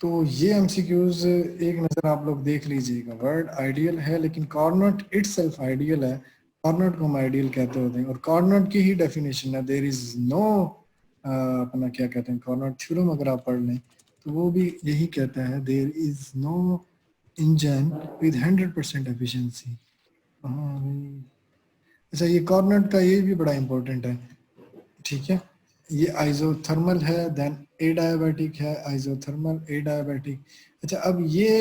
तो ये एमसीक्यूज एक नजर आप लोग देख लीजिएगा। वर्ड आइडियल है लेकिन Carnot इटसेल्फ आइडियल है, Carnot को हम आइडियल कहते होते हैं और Carnot की ही डेफिनेशन है, देयर इज नो अपना क्या कहते हैं Carnot थ्योरम अगर आप पढ़ लें तो वो भी यही कहता है, there is no engine with 100% efficiency. अच्छा ये Carnot का ये भी बड़ा इंपॉर्टेंट है, ठीक है। ये आइसोथर्मल है, देन एडायाबैटिक है, आइसोथर्मल एडायाबैटिक। अच्छा, अब ये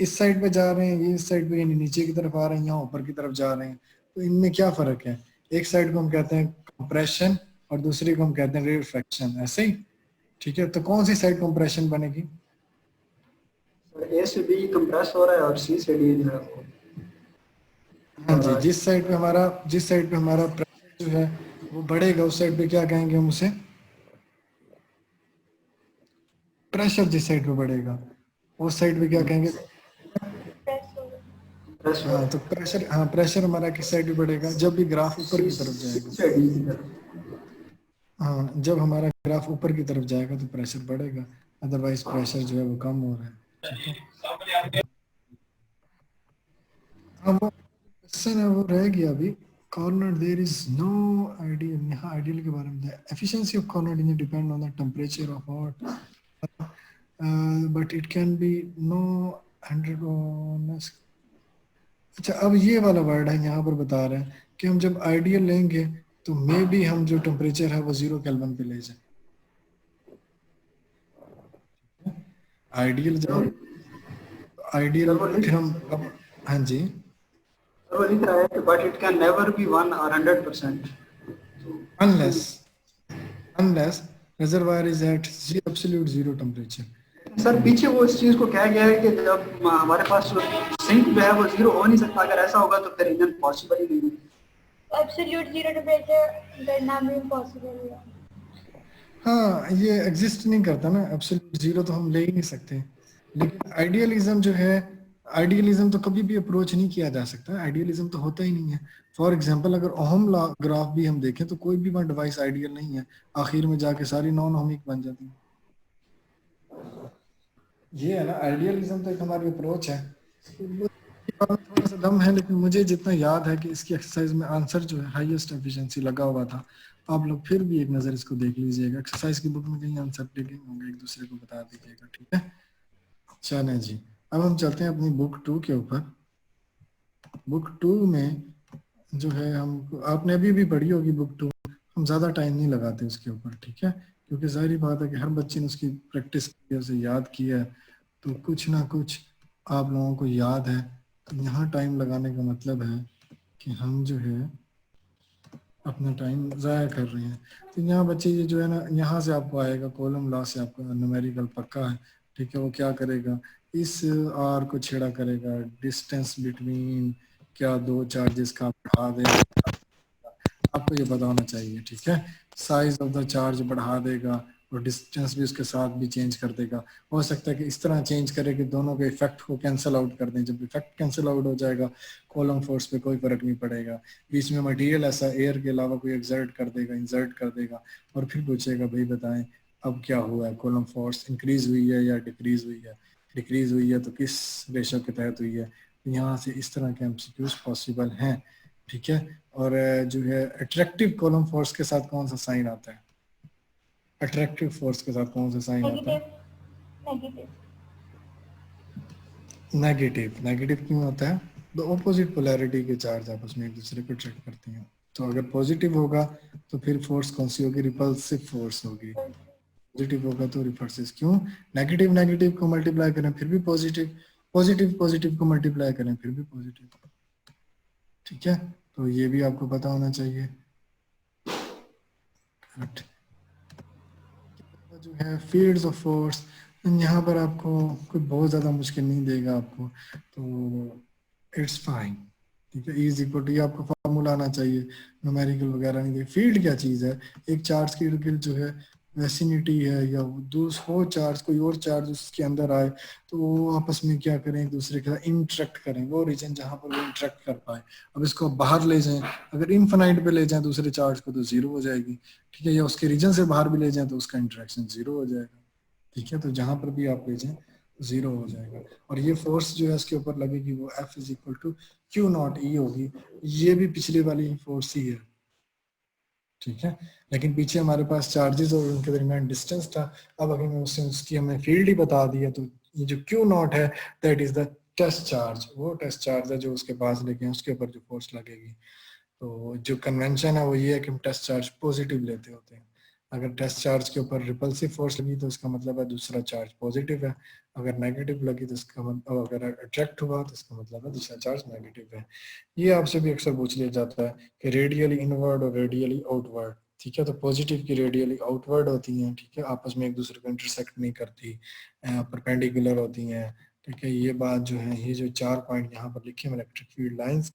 इस साइड पे जा रहे हैं, ये इस साइड पे यानी नीचे की तरफ आ रहे हैं, यहाँ ऊपर की तरफ जा रहे हैं, तो इनमें क्या फर्क है? एक साइड को हम कहते हैं कंप्रेशन और दूसरी को हम कहते हैं रेफ्रैक्शन, ऐसे ही, ठीक है? तो कौन सी साइड कंप्रेशन बनेगी? ए से बी कंप्रेस हो रहा है और सी से डी जो है वो हाँ जी, जिस साइड पे हमारा प्रेशर जो है वो बढ़ेगा, उस साइड पे क्या कहेंगे हम उसे? प्रेशर जिस साइड पे बढ़ेगा उस साइड पे क्या कहेंगे? प्रेस हो हाँ, तो प्रेशर हमारा किस साइड पे बढ़ेगा? जब भी ग्राफ ऊपर की तरफ जाएगा। से डी की तरफ। हाँ, जब हमारा ग्राफ ऊपर की तरफ जाएगा तो प्रेशर बढ़ेगा, अदरवाइज प्रेशर जो है वो कम हो रहा है, ठीक है? अब वो क्वेश्चन है वो रह गया अभी, Carnot there is no ideal. यहाँ आइडियल के बारे में efficiency of Carnot in depend on the temperature of hot but it can be no 100 on। अच्छा, अब ये वाला वर्ड है यहाँ पर बता रहे हैं कि हम जब आइडियल लेंगे तो मे बी हम जो टेम्परेचर है वो 0 केल्विन पे ले जाए। आइडियल जब आइडियल फिर हम अब, हाँ जी, और वो लिख रहा है कि but it can never be 1 or 100%। unless reservoir is at absolute zero temperature। Sir पीछे वो इस चीज को कहा गया है कि जब हमारे पास जो सिंक जो है वो जीरो हो नहीं सकता, अगर ऐसा होगा तो फिर इंजन पॉसिबल ही नहीं है। एब्सोल्यूट जीरो टेम्परेचर करना भी इम्पॉसिबल है। हाँ, ये एग्जिस्ट नहीं करता ना, एब्सोल्यूट जीरो तो हम ले ही नहीं सकते। लेकिन आइडियलिज्म जो है, आइडियलिज्म तो कभी भी अप्रोच नहीं किया जा सकता, आइडियलिज्म तो होता ही नहीं है। फॉर एग्जांपल अगर ओहम लॉ ग्राफ भी हम देखें तो कोई भी वन डिवाइस आइडियल नहीं है, आखिर में जाके सारी नॉन ओहमिक बन जाती है। ये है ना आइडियलिज्म, तो एक हमारी अप्रोच है। थोड़ा सा दम है, लेकिन मुझे जितना याद है कि इसकी एक्सरसाइज में आंसर जो है हाईएस्ट एफिशिएंसी लगा हुआ था। आप लोग फिर भी एक नज़र इसको देख लीजिएगा, एक्सरसाइज की बुक में कहीं आंसर लिखे होंगे, एक दूसरे को बता दीजिएगा, ठीक है? चलें जी, अब हम चलते हैं अपनी बुक 2 के ऊपर। बुक 2 में जो है हम, आपने अभी भी पढ़ी होगी बुक 2, हम ज़्यादा टाइम नहीं लगाते उसके ऊपर, ठीक है? क्योंकि जाहिर बात है कि हर बच्चे ने उसकी प्रैक्टिस की, उसे याद किया है, तो कुछ ना कुछ आप लोगों को याद है। तो यहाँ टाइम लगाने का मतलब है कि हम जो है अपना टाइम ज़ाया कर रहे हैं। तो यहाँ बच्चे ये जो है ना, यहाँ से आपको आएगा कॉलम लॉ से आपका न्यूमेरिकल पक्का है, ठीक है? वो क्या करेगा, इस आर को छेड़ा करेगा, डिस्टेंस बिटवीन क्या दो चार्जेस का बढ़ा देगा, आपको ये पता होना चाहिए, ठीक है? साइज ऑफ द चार्ज बढ़ा देगा और डिस्टेंस भी उसके साथ भी चेंज कर देगा। हो सकता है कि इस तरह चेंज करे कि दोनों के इफेक्ट को कैंसिल आउट कर दें। जब इफेक्ट कैंसिल आउट हो जाएगा, कॉलम फोर्स पे कोई फर्क नहीं पड़ेगा। बीच में मटेरियल ऐसा एयर के अलावा कोई एक्सर्ट कर देगा, इंसर्ट कर देगा, और फिर पूछेगा भाई बताएं अब क्या हुआ है, कॉलम फोर्स इंक्रीज हुई है या डिक्रीज हुई है? डिक्रीज हुई है तो किस रेशो के तहत हुई है? यहाँ से इस तरह के एमसीक्यूज पॉसिबल हैं, ठीक है? और जो है अट्रैक्टिव कॉलम फोर्स के साथ कौन सा साइन आता है? अट्रैक्टिव फोर्स के साथ कौन सा साइन आता है? नेगेटिव। नेगेटिव। नेगेटिव क्यों होता है? द ऑपोजिट पोलैरिटी के चार्ज आपस में एक दूसरे को अट्रैक्ट करते हैं। तो अगर पॉजिटिव होगा तो फिर फोर्स कौन सी होगी? रिपल्सिव फोर्स होगी। पॉजिटिव होगा तो रिपल्सिव। क्यों? नेगेटिव नेगेटिव को मल्टीप्लाई करें फिर भी पॉजिटिव, पॉजिटिव पॉजिटिव को मल्टीप्लाई करें फिर भी पॉजिटिव, ठीक है? तो ये भी आपको पता होना चाहिए। जो है फील्ड्स ऑफ फोर्स, यहाँ पर आपको कोई बहुत ज़्यादा मुश्किल नहीं देगा आपको, तो इट्स फाइन, ठीक है? इज इक्वल टू, ये आपको फार्मूला आना चाहिए, न्यूमेरिकल वगैरह नहीं। फील्ड क्या चीज़ है? एक चार्ज के इर्द गिर्द जो है वेसिनिटी है या दूसरा चार्ज, कोई और चार्ज उसके अंदर आए तो वो आपस में क्या करें, एक दूसरे के साथ इंटरेक्ट करें, वो रीजन जहाँ पर वो इंटरेक्ट कर पाए। अब इसको बाहर ले जाएं, अगर इनफिनाइट पे ले जाएं दूसरे चार्ज को तो जीरो हो जाएगी, ठीक है? या उसके रीजन से बाहर भी ले जाएं तो उसका इंटरेक्शन जीरो हो जाएगा, ठीक है? तो जहाँ पर भी आप ले जाएं जीरो हो जाएगा। और ये फोर्स जो है इसके ऊपर लगेगी वो F is equal to q naught E होगी। ये भी पिछले वाली फोर्स ही है, ठीक है? लेकिन पीछे हमारे पास चार्जेस और उनके दरमियान डिस्टेंस था। अब अगर मैं उसकी हमें फील्ड ही बता दिया तो ये जो क्यू नॉट है that is the test charge, वो टेस्ट चार्ज है जो उसके पास लेके उसके ऊपर जो फोर्स लगेगी। तो जो कन्वेंशन है वो ये है कि हम टेस्ट चार्ज पॉजिटिव लेते होते हैं, अगर टेस्ट चार्ज के ऊपर रिपल्सिव फोर्स लगी तो इसका मतलब है दूसरा चार्ज पॉजिटिव है, अगर नेगेटिव लगी तो इसका मतलब, अगर अट्रैक्ट हुआ तो इसका मतलब है दूसरा चार्ज नेगेटिव है। ये आपसे भी अक्सर पूछ लिया जाता है कि रेडियली इनवर्ड और रेडियली आउटवर्ड, ठीक है। तो पॉजिटिव की रेडियली आउटवर्ड होती हैं, ठीक है, आपस में एक दूसरे को इंटरसेक्ट नहीं करती, परपेंडिकुलर होती हैं, ठीक है। ये बात जो है, ये जो 4 पॉइंट यहाँ पर लिखे हैं इलेक्ट्रिक फील्ड लाइंस,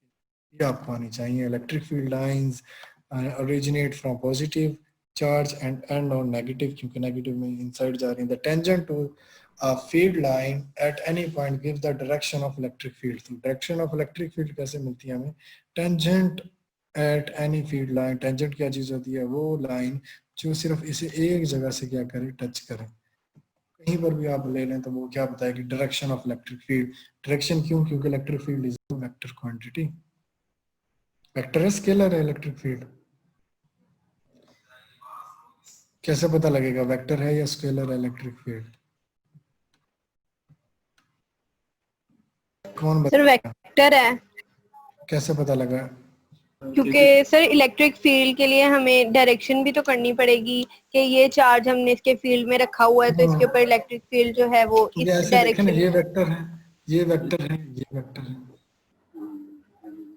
ये आपको आनी चाहिए। Electric field lines originate from positive charge and end on negative, क्योंकि नेगेटिव में इनसाइड जा रही है। The tangent to a field line at any point gives the direction of electric field. तो direction of electric field कैसे मिलती है हमें? Tangent at any field line, tangent क्या चीज होती है? वो लाइन जो सिर्फ इसे एक जगह से क्या करे, टच करे। कहीं पर भी आप ले लें तो वो क्या बताएगी? Direction of electric field. Direction क्यों? क्योंकि electric field is a vector quantity. Vector है, स्केलर है इलेक्ट्रिक फील्ड। कैसे पता लगेगा वेक्टर है या स्केलर है इलेक्ट्रिक फील्ड? कौन सर बताएगा? वेक्टर है, कैसे पता लगा? क्योंकि सर इलेक्ट्रिक फील्ड के लिए हमें डायरेक्शन भी तो करनी पड़ेगी कि ये चार्ज हमने इसके फील्ड में रखा हुआ है तो इसके ऊपर इलेक्ट्रिक फील्ड जो है वो ये इस ऐसे देखें ना, डायरेक्शन ये में। वेक्टर है, ये वेक्टर है, ये वेक्टर है,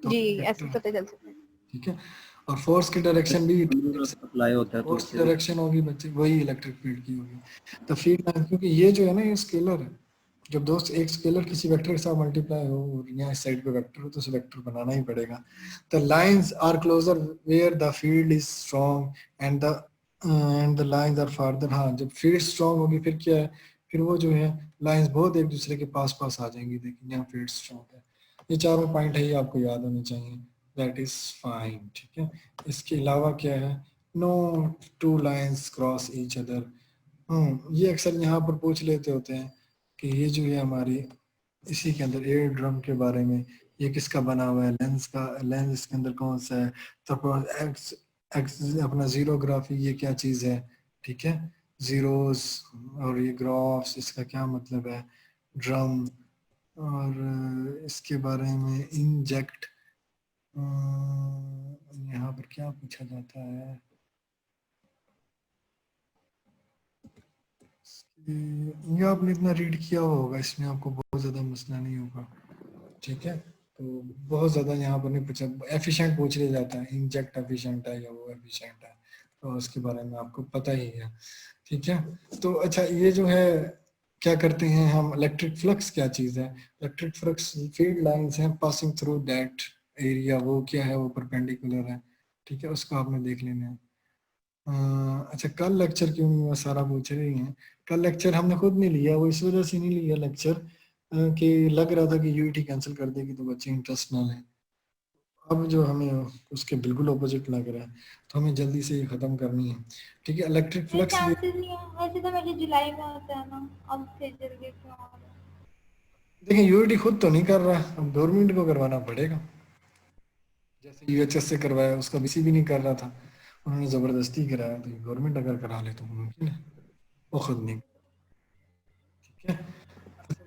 तो जी वेक्टर ऐसे पता चल सकता है। ठीक है। और फोर्स की डायरेक्शन भी, सप्लाई होता है तो फोर्स की डायरेक्शन होगी बच्चे, वही इलेक्ट्रिक फील्ड की होगी। तो फील्ड लाइन, क्योंकि ये जो है ना, ये स्केलर है। जब दोस्त एक स्केलर किसी वेक्टर के साथ मल्टीप्लाई हो और यहाँ इस साइड पे वेक्टर हो तो उसे वेक्टर बनाना ही पड़ेगा। The lines are closer where the field is strong and the lines are farther. हाँ, जब फील्ड स्ट्रॉन्ग होगी फिर क्या है, फिर वो जो है लाइंस बहुत एक दूसरे के पास पास आ जाएंगी। देखिए यहाँ फील्ड स्ट्रॉन्ग है। ये चारों पॉइंट है, ये आपको याद होने चाहिए। दैट इज फाइन, ठीक है। इसके अलावा क्या है? No two lines cross each other. ये अक्सर यहाँ पर पूछ लेते होते हैं कि ये जो है हमारी इसी के अंदर एयर ड्रम के बारे में, ये किसका बना हुआ है? लेंस का। लेंस इसके अंदर कौन सा है? तो एक्स एक्स अपना जीरोग्राफी, ये क्या चीज है? ठीक है, जीरोस। और ये ग्राफ्स, इसका क्या मतलब है? ड्रम। और इसके बारे में इंजेक्ट, यहाँ पर क्या पूछा जाता है? ये आपने इतना रीड किया हुआ होगा, इसमें आपको बहुत ज़्यादा मसला नहीं होगा, ठीक है। तो बहुत ज़्यादा यहाँ पर नहीं पूछा। एफिशिएंट पूछ लिया जाता है, इंजेक्ट एफिशिएंट है या वो एफिशिएंट है, तो उसके बारे में आपको पता ही है, ठीक है। तो अच्छा, ये जो है क्या करते हैं हम? इलेक्ट्रिक फ्लक्स क्या चीज़ है? इलेक्ट्रिक फ्लक्स फील्ड लाइंस हैं पासिंग थ्रू दैट एरिया। वो क्या है? वो परपेंडिकुलर है, ठीक है। उसको आपने देख लेना है। अच्छा, कल लेक्चर क्यों नहीं हुआ? सारा पूछ रही हैं। कल लेक्चर हमने खुद नहीं लिया, वो इस वजह से नहीं लिया लेक्चर कि लग रहा था कि यूईटी कैंसिल कर देगी तो बच्चे इंटरेस्ट ना लें। अब जो हमें उसके बिल्कुल ऑपोजिट लग रहा है, तो हमें जल्दी से ये खत्म करनी है, ठीक है। इलेक्ट्रिक फ्लक्स भी चांसेस नहीं है, ऐसे तो मेरे जुलाई में होता है ना, अब से जल्दी क्यों हो रहा है? देखिए, यूईटी खुद तो नहीं कर रहा, अब गवर्नमेंट को करवाना पड़ेगा। जैसे यूएचएस से करवाया, उसका बीसी भी नहीं कर रहा था, उन्होंने जबरदस्ती कराया। तो गवर्नमेंट अगर करा ले तो मुमकिन है, वो खुद नहीं, ठीक है।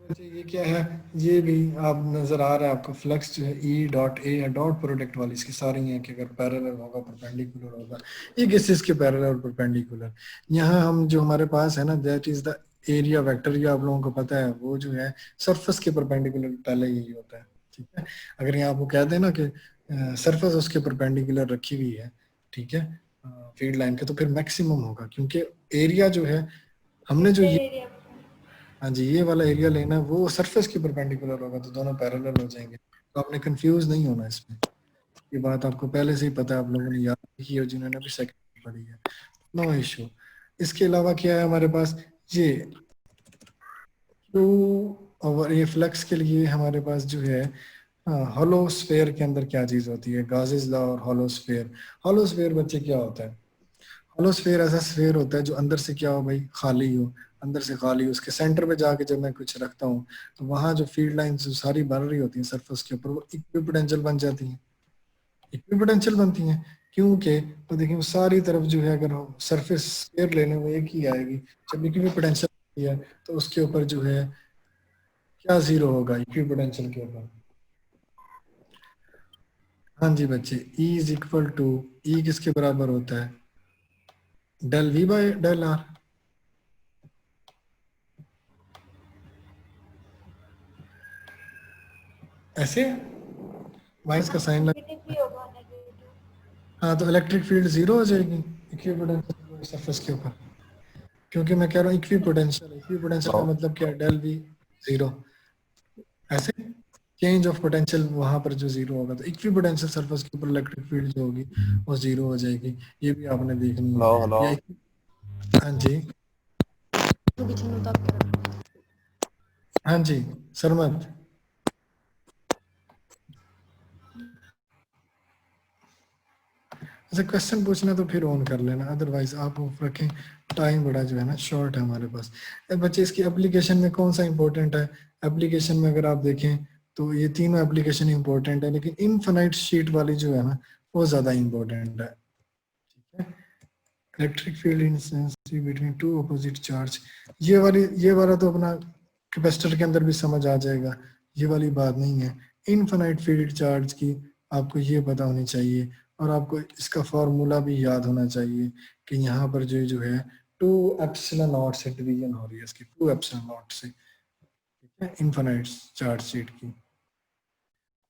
अच्छा, ये क्या है? ये भी आप नजर आ रहा है आपको, फ्लक्स जो है ई डॉट ए है, डॉट प्रोडक्ट वाली इसकी सारी हैं कि अगर पैरेलल होगा परपेंडिकुलर होगा। ये किस चीज के पैरेलल और परपेंडिकुलर? यहाँ हम जो हमारे पास है ना, that is the area vector. ये आप लोगों को पता है, वो जो है सरफेस के परपेंडिकुलर पहले यही होता है, ठीक है। अगर यहाँ आपको कह देना कि सरफेस उसके परपेंडिकुलर रखी हुई है, ठीक है, फील्ड लाइन के, तो फिर मैक्सिमम होगा, क्योंकि एरिया जो है हमने जो ये, एरिया हाँ जी, ये वाला एरिया लेना है वो सरफेस के परपेंडिकुलर होगा, तो दोनों पैरेलल हो जाएंगे। तो आपने कंफ्यूज नहीं होना इसमें, ये बात आपको पहले से ही पता है, आप लोगों ने याद की है जिन्होंने भी सेकंड पढ़ी है, नो इशू। इसके अलावा क्या है हमारे पास? ये Q और ये फ्लक्स के लिए हमारे पास जो है, हॉलो स्फेयर के अंदर क्या चीज होती है? गाजेस लॉ और हॉलो स्फेयर। हॉलो स्फेयर बच्चे क्या होता है? हॉलो स्फेयर ऐसा स्फेयर होता है जो अंदर से क्या हो भाई? खाली हो, अंदर से खाली हो। उसके सेंटर पे जाके जब मैं कुछ रखता हूँ तो वहां जो फील्ड लाइंस सारी बन रही होती हैं सरफेस के ऊपर, वो इक्विपोटेंशियल बन जाती हैं। इक्विपोटेंशियल बनती हैं क्योंकि, तो देखिए वो सारी तरफ जो है, अगर सरफेस स्फेयर लेने वो एक ही आएगी। जब इक्विपोटेंशियल है तो उसके ऊपर जो है क्या जीरो होगा? इक्विपोटेंशियल के ऊपर। हाँ जी बच्चे, E is equal to, E किसके बराबर होता है? Del V by del R. ऐसे माइनस का साइन लग, नेगेटिव ही होगा, नेगेटिव। हाँ तो इलेक्ट्रिक फील्ड जीरो हो जाएगी इक्विपोटेंशियल सरफेस के ऊपर, क्योंकि मैं कह रहा हूँ इक्विपोटेंशियल का मतलब क्या है, डेल वी जीरो। ऐसे चेंज ऑफ पोटेंशियल वहां पर जो जीरो होगा, तो इक्विपोटेंशियल सरफेस के ऊपर इलेक्ट्रिक फील्ड जो होगी वो जीरो हो जाएगी। ये भी आपने देखनी है। हेलो या हाँ जी, हाँ जी सरमत। अच्छा क्वेश्चन पूछना तो फिर ऑन कर लेना, अदरवाइज आप ऑफ रखें, टाइम बड़ा जो है ना शॉर्ट है हमारे पास। बच्चे इसकी एप्लीकेशन में कौन सा इंपॉर्टेंट है? एप्लीकेशन में अगर आप देखें तो ये तीनों एप्लीकेशन इंपॉर्टेंट है, लेकिन इनफाइनाइट शीट वाली जो है ना वो ज्यादा इंपॉर्टेंट है। ठीक है, electric field intensity between two opposite charge, ये वाला तो अपना कैपेसिटर के अंदर भी समझ आ जाएगा, ये वाली बात नहीं है। इनफाइनाइट फील्ड चार्ज की आपको ये पता होनी चाहिए, और आपको इसका फॉर्मूला भी याद होना चाहिए कि यहाँ पर जो है 2 एप्सिलॉन नॉट से डिवीजन हो रही है इसकी, 2 एप्सिलॉन नॉट से। ठीक है, इनफाइनाइट चार्ज शीट की।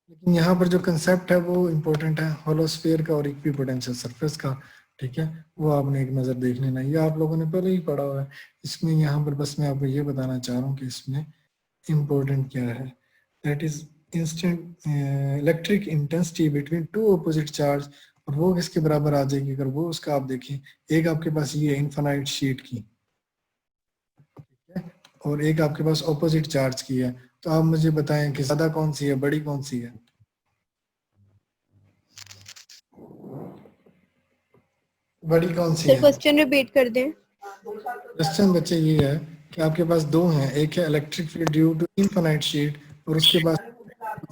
लेकिन यहाँ पर जो कंसेप्ट है वो इम्पोर्टेंट है, होलोस्फीयर का और इक्विपोटेंशियल सरफेस का। ठीक है, वो आपने एक नज़र देख लेना, ये आप लोगों ने पहले ही पढ़ा हुआ है। इसमें यहाँ पर बस मैं आपको ये बताना चाह रहा हूँ कि इसमें इम्पोर्टेंट क्या है, that is instant electric intensity between two opposite charge. और वो किसके बराबर आ जाएगी अगर वो उसका आप देखें, एक आपके पास ये इनफाइनाइट शीट की, ठीक है, और एक आपके पास ऑपोजिट चार्ज की है। तो आप मुझे बताएं कि ज्यादा कौन सी है, बड़ी कौन सी है? बड़ी कौन सी सर है? क्वेश्चन रिपीट कर दें। क्वेश्चन बच्चे ये है कि आपके पास दो हैं, एक है electric field due to infinite sheet, और उसके पास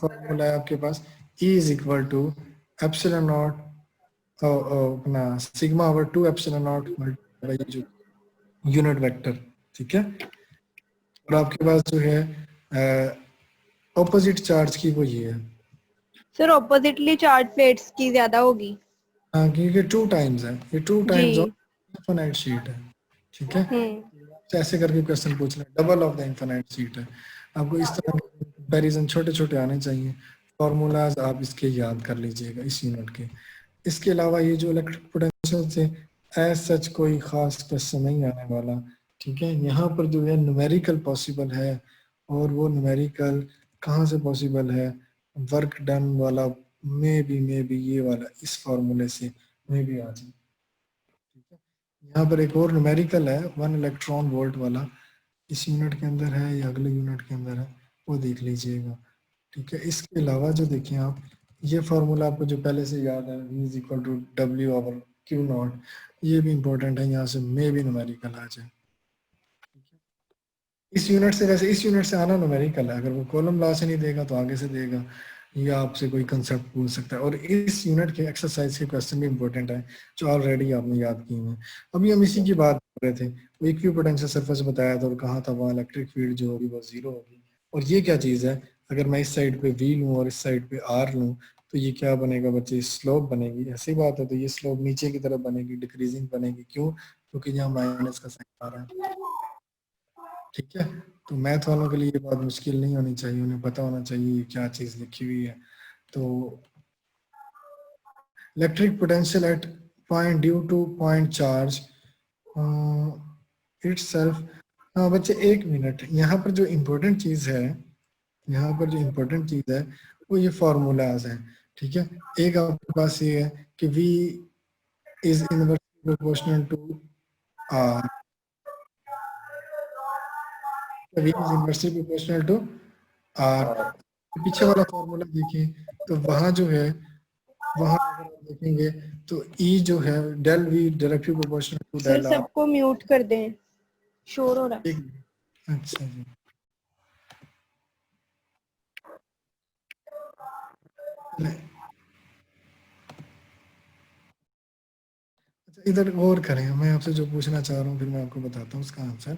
फॉर्मूला है आपके पास E is equal to epsilon naught अपना sigma over 2 epsilon naught multiply जो यूनिट वेक्टर। ठीक है, और आपके पास जो है ऑपोजिट चार्ज की वो ये है। सर ऑपोजिटली चार्ज प्लेट्स की ज्यादा होगी। हाँ, क्योंकि 2 टाइम्स है, ये 2 जी। टाइम्स ऑफ इनफाइनाइट शीट है। ठीक है, ऐसे करके क्वेश्चन पूछ लें, double of the infinite sheet है। आपको इस तरह के कंपैरिजन छोटे छोटे आने चाहिए, फॉर्मूलाज आप इसके याद कर लीजिएगा इस यूनिट के। इसके अलावा ये जो इलेक्ट्रिक पोटेंशियल से एज सच कोई खास क्वेश्चन नहीं आने वाला। ठीक है, यहाँ पर जो है न्यूमेरिकल पॉसिबल है, और वो न्यूमेरिकल कहाँ से पॉसिबल है, वर्क डन वाला में भी ये वाला इस फॉर्मूले से में भी आ जाए। ठीक है, यहाँ पर एक और न्यूमेरिकल है 1 इलेक्ट्रॉन वोल्ट वाला, इस यूनिट के अंदर है या अगले यूनिट के अंदर है, वो देख लीजिएगा। ठीक है, इसके अलावा जो देखें आप, ये फार्मूला आपको जो पहले से याद है V is equal to W over Q naught, ये भी इंपॉर्टेंट है, यहाँ से में भी न्यूमेरिकल आ जाए। इस यूनिट से, वैसे इस यूनिट से आना न्यूमेरिकल है, अगर वो कॉलम लॉ से नहीं देगा तो आगे से देगा, या आपसे कोई कंसेप्ट पूछ सकता है। और इस यूनिट के एक्सरसाइज के क्वेश्चन भी इंपॉर्टेंट है जो ऑलरेडी आपने याद किए हैं। अभी हम इसी की बात कर रहे थे, वो इक्विपोटेंशियल सरफेस बताया था और कहा था वहाँ इलेक्ट्रिक फील्ड जो होगी वो जीरो होगी। और ये क्या चीज़ है, अगर मैं इस साइड पे V लूँ और इस साइड पे R लूँ तो ये क्या बनेगा बच्चे, स्लोप बनेगी। ऐसी बात है, तो ये स्लोप नीचे की तरफ बनेगी, डिक्रीजिंग बनेगी। क्यों? क्योंकि यहाँ माइनस का साइन आ रहा है। ठीक है, तो मैथ वालों के लिए ये बात मुश्किल नहीं होनी चाहिए, उन्हें पता होना चाहिए क्या चीज लिखी हुई है। तो electric potential at point due two point charge itself. हाँ बच्चे एक मिनट, यहाँ पर जो इम्पोर्टेंट चीज है, यहाँ पर जो इम्पोर्टेंट चीज है वो ये फॉर्मूलाज हैं। ठीक है, एक आपके पास ये है कि V is inversely proportional to R, V is inversely proportional to R। पीछे वाला फॉर्मूला देखिए, तो वहां जो है, वहां अगर आप देखेंगे तो E जो है del V directly proportional to sir del R। सबको म्यूट कर दें, शोर हो रहा है। अच्छा जी, अच्छा इधर गौर करें, मैं आपसे जो पूछना चाह रहा हूँ फिर मैं आपको बताता हूँ उसका आंसर।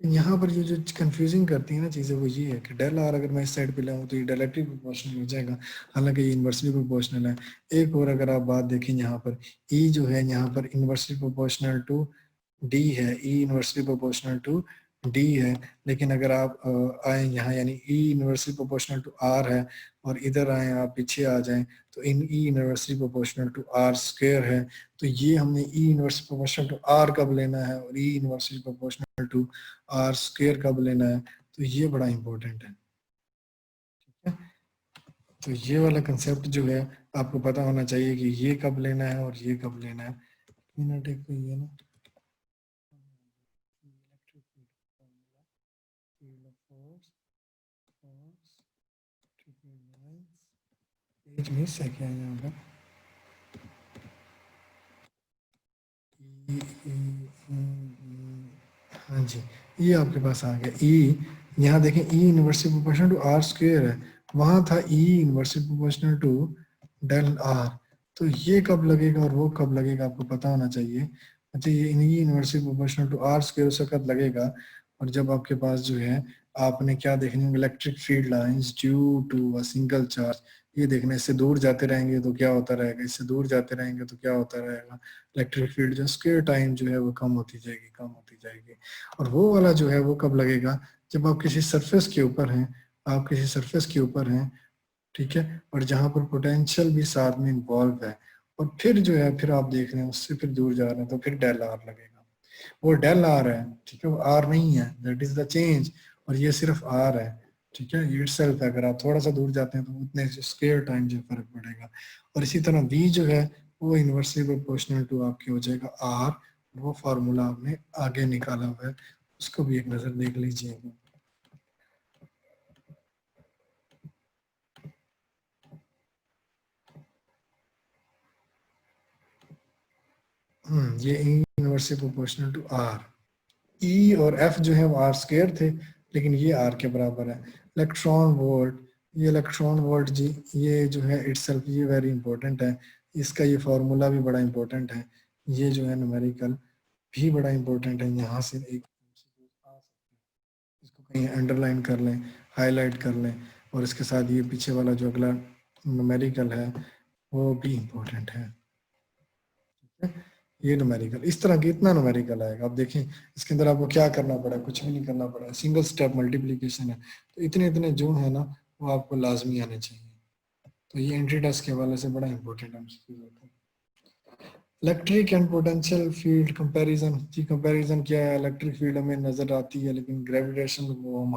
यहाँ पर ये जो कंफ्यूजिंग करती है ना चीज़ें, वो ये है कि डेल आर अगर मैं इस साइड पे लाऊँ तो ये डायरेक्टली प्रोपोर्शनल हो जाएगा, हालांकि ये इन्वर्सली प्रोपोर्शनल है। एक और अगर आप बात देखें, यहाँ पर ई जो है यहाँ पर इन्वर्सली प्रोपोर्शनल टू डी है, E inversely proportional to d है। लेकिन अगर आप आए यहाँ यानी E inversely proportional to r है और इधर आए आप पीछे आ जाएं तो इन E inversely proportional to r square है। तो ये हमने E inversely proportional to r कब लेना है और E inversely proportional to r square कब लेना है, तो ये बड़ा इंपॉर्टेंट है। ठीक है, तो ये वाला कंसेप्ट जो है आपको पता होना चाहिए कि ये कब लेना है और ये कब लेना है। मिनट एक तो ये ना एक मिस है क्या यहाँ पर, हाँ जी ये आपके पास आ गया ई। यहाँ देखें E inversely proportional to r square है, वहाँ था E inversely proportional to del r. तो ये कब लगेगा और वो कब लगेगा आपको पता होना चाहिए। अच्छा ये E inversely proportional to r square उस वक्त लगेगा और जब आपके पास जो है आपने क्या देखनी है, electric field lines due to a single charge. ये देखने, इससे दूर जाते रहेंगे तो क्या होता रहेगा, इससे दूर जाते रहेंगे तो क्या होता रहेगा, इलेक्ट्रिक फील्ड जो स्क्वायर टाइम जो है वो कम होती जाएगी, कम होती जाएगी। और वो वाला जो है वो कब लगेगा, जब आप किसी सरफेस के ऊपर हैं, आप किसी सरफेस के ऊपर हैं, ठीक है, और जहां पर पोटेंशियल भी साथ में इन्वॉल्व है, और फिर जो है फिर आप देख रहे हैं उससे फिर दूर जा रहे हैं तो फिर डेल आर लगेगा। वो डेल आर है, ठीक है, वो आर नहीं है, दैट इज द चेंज, और ये सिर्फ आर है। ठीक है, ये इटसेल्फ है, अगर आप थोड़ा सा दूर जाते हैं तो उतने स्क्वायर टाइम जो फर्क पड़ेगा। और इसी तरह v जो है वो इनवर्सली प्रोपोर्शनल टू आपके हो जाएगा r। वो फार्मूला आपने आगे निकाला हुआ है, उसको भी एक नजर देख लीजिएगा। ये inversely proportional to r। E और F जो है वो r स्क्वायर थे, लेकिन ये r के बराबर है। इलेक्ट्रॉन वोल्ट, ये इलेक्ट्रॉन वोल्ट जी ये जो है इटसेल्फ ये वेरी इंपॉर्टेंट है, इसका ये फार्मूला भी बड़ा इंपॉर्टेंट है, ये जो है न्यूमेरिकल भी बड़ा इंपॉर्टेंट है। यहाँ से एक इसको कहीं अंडरलाइन कर लें, हाईलाइट कर लें, और इसके साथ ये पीछे वाला जो अगला न्यूमेरिकल है वो भी इंपॉर्टेंट है। ठीक है, ये न्यूमेरिकल, इस तरह की इतना न्यूमेरिकल आएगा। आप देखें इसके अंदर आपको क्या करना पड़ा, कुछ भी नहीं करना पड़ा, सिंगल स्टेप मल्टीप्लिकेशन है। तो इतने इतने जो है ना वो आपको लाजमी आने चाहिए। तो ये एंट्री टेस्ट के हवाले से बड़ा इंपॉर्टेंट है। Electric and potential field comparison जी, कंपैरिजन क्या है, इलेक्ट्रिक फील्ड हमें नजर आती है लेकिन ग्रेविटेशन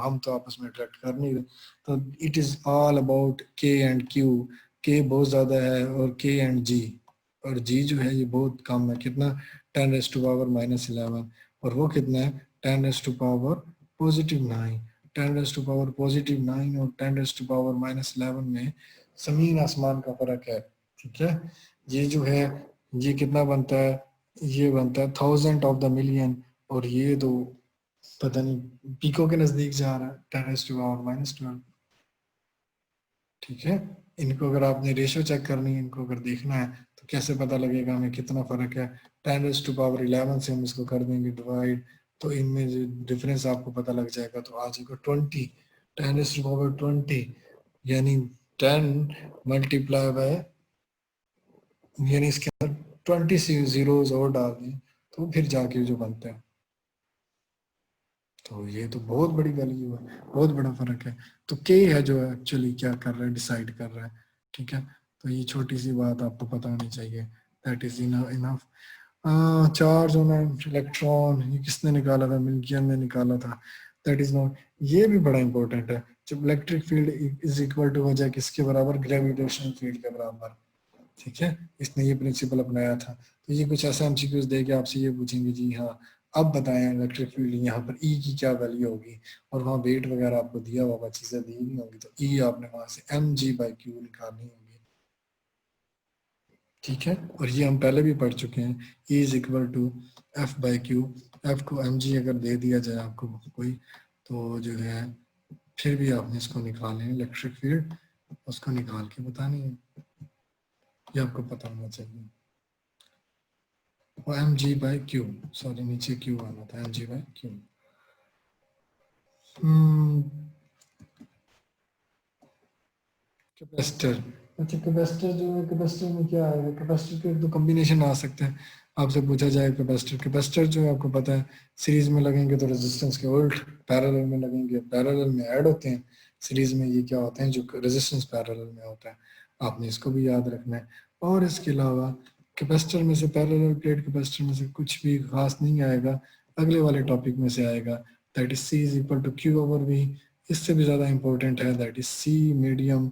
हम तो आपस में अट्रैक्ट कर नहीं रहे। तो इट इज ऑल अबाउट के एंड क्यू। के बहुत ज्यादा है और के एंड जी, और जी जो है ये बहुत कम है, कितना 10⁻⁻11, और वो कितना है 10⁻⁻9। 10⁻⁻9 और 10⁻⁻11 में जमीन आसमान का फर्क है। ठीक है, ये जो है ये कितना बनता है, ये बनता है 1000 ऑफ द मिलियन, और ये तो पता नहीं पीको के नजदीक जा रहा है 10⁻⁻12। ठीक है, इनको अगर आपने रेशो चेक करनी है, इनको अगर देखना है तो कैसे पता लगेगा हमें कितना फर्क है। 10⁻11 से हम इसको कर देंगे डिवाइड, तो इनमें जो डिफरेंस आपको पता लग जाएगा, तो आ जाएगा 20। 10⁻20 यानी 10 मल्टीप्लाई बाय, यानी इसके अंदर 20 जीरोस और डाल दें तो फिर जाके जो बनता है, तो ये तो बहुत बड़ी वैल्यू है, बहुत बड़ा फर्क है। तो के है जो एक्चुअली क्या कर रहा है, डिसाइड कर रहा है। ठीक है, तो ये छोटी सी बात आपको पता होनी चाहिए, that is enough. Charge on electron ये किसने निकाला था, मिल्कियन ने निकाला था, दैट इज नॉट, ये भी बड़ा इंपॉर्टेंट है। जब electric field is equal to हो जाए किसके बराबर, ग्रेविटेशनल फील्ड के बराबर। ठीक है, इसने ये प्रिंसिपल अपनाया था। तो ये कुछ ऐसा एमसीक्यूज दे के आपसे ये पूछेंगे जी हाँ अब बताएं इलेक्ट्रिक फील्ड यहाँ पर ई की क्या वैल्यू होगी, और वहाँ वेट वगैरह आपको दिया हुआ चीजें दी हुई होंगी, तो ई आपने वहां से mg/q निकालनी होगी। ठीक है, और ये हम पहले भी पढ़ चुके हैं, E is equal to f/q। f को mg अगर दे दिया जाए आपको कोई, तो जो है फिर भी आपने इसको निकालना है, इलेक्ट्रिक फील्ड उसको निकाल के बतानी है, ये आपको पता होना चाहिए। और mg/q, सॉरी नीचे q आना था, mg/q। कैपेसिटर अच्छा कैपेसिटर जो है, कैपेसिटर में क्या आएगा? कैपेसिटर के दो कॉम्बिनेशन आ सकते हैं। आपसे पूछा जाए कैपेसिटर जो है आपको पता है सीरीज में लगेंगे तो रेजिस्टेंस के उल्ट, पैरेलल में लगेंगे पैरेलल में ऐड होते हैं, सीरीज में ये क्या होते हैं जो रेजिस्टेंस पैरेलल में होता है। आपने इसको भी याद रखना है। और इसके अलावा कैपेसिटर में से, पैरेलल प्लेट कैपेसिटर में से कुछ भी खास नहीं आएगा, अगले वाले टॉपिक में से आएगा, that is C is equal to Q over V। इससे भी ज़्यादा इंपॉर्टेंट है, that is C medium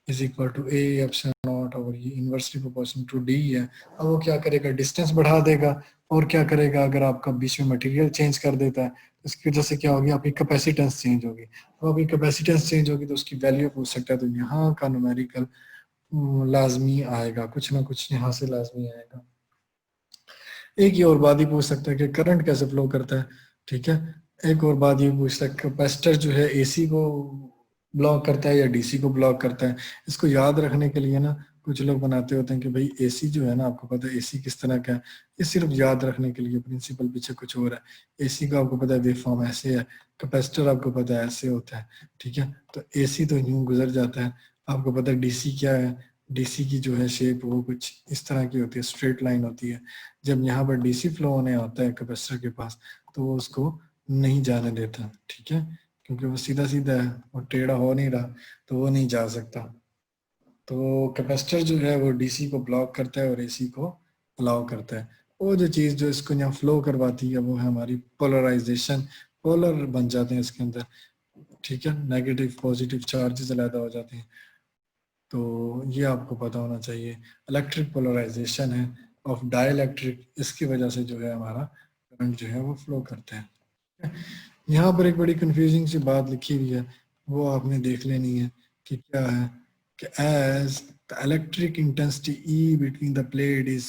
is equal to A epsilon naught, और ये इनवर्सली प्रोपोर्शनल टू D है। अब वो क्या करेगा, डिस्टेंस बढ़ा देगा। और क्या करेगा, अगर आपका बीच में मटेरियल चेंज कर देता है तो इसकी वजह से क्या होगी, आपकी कैपेसिटेंस चेंज होगी। अब आपकी कैपेसिटेंस चेंज होगी तो उसकी वैल्यू पूछ सकता है, तो यहाँ का न्यूमेरिकल लाजमी आएगा, कुछ ना कुछ यहाँ से लाजमी आएगा। एक ही और बात ही पूछ सकता है कि करंट कैसे फ्लो करता है, ठीक है। एक और बात ये पूछ सकता है कैपेसिटर जो है AC को ब्लॉक करता है या DC को ब्लॉक करता है। इसको याद रखने के लिए ना कुछ लोग बनाते होते हैं कि भाई AC जो है ना, आपको पता है AC किस तरह का है, ये सिर्फ याद रखने के लिए, प्रिंसिपल पीछे कुछ और है। AC का आपको पता है वेव फॉर्म ऐसे है, कैपेसिटर आपको पता है ऐसे होता है, ठीक है। तो AC तो यूं गुजर जाता है। आपको पता है DC क्या है, DC की जो है शेप वो कुछ इस तरह की होती है, स्ट्रेट लाइन होती है। जब यहाँ पर DC फ्लो होने आता है कैपेसिटर के पास तो वो उसको नहीं जाने देता, ठीक है, क्योंकि वो सीधा सीधा है और टेढ़ा हो नहीं रहा, तो वो नहीं जा सकता। तो कैपेसिटर जो है वो DC को ब्लॉक करता है और AC को अलाउ करता है। वो जो चीज़ जो इसको यहाँ फ्लो करवाती है वो है हमारी पोलराइजेशन। पोलर बन जाते हैं इसके अंदर, ठीक है, नेगेटिव पॉजिटिव चार्जेस अलग हो जाते हैं। तो ये आपको पता होना चाहिए। इलेक्ट्रिक पोलराइजेशन है ऑफ डाइलेक्ट्रिक, इसकी वजह से जो है हमारा करंट जो है वो फ्लो करता है। यहाँ पर एक बड़ी कंफ्यूजिंग सी बात लिखी हुई है, वो आपने देख लेनी है कि क्या है, कि as the electric intensity E between the plate is,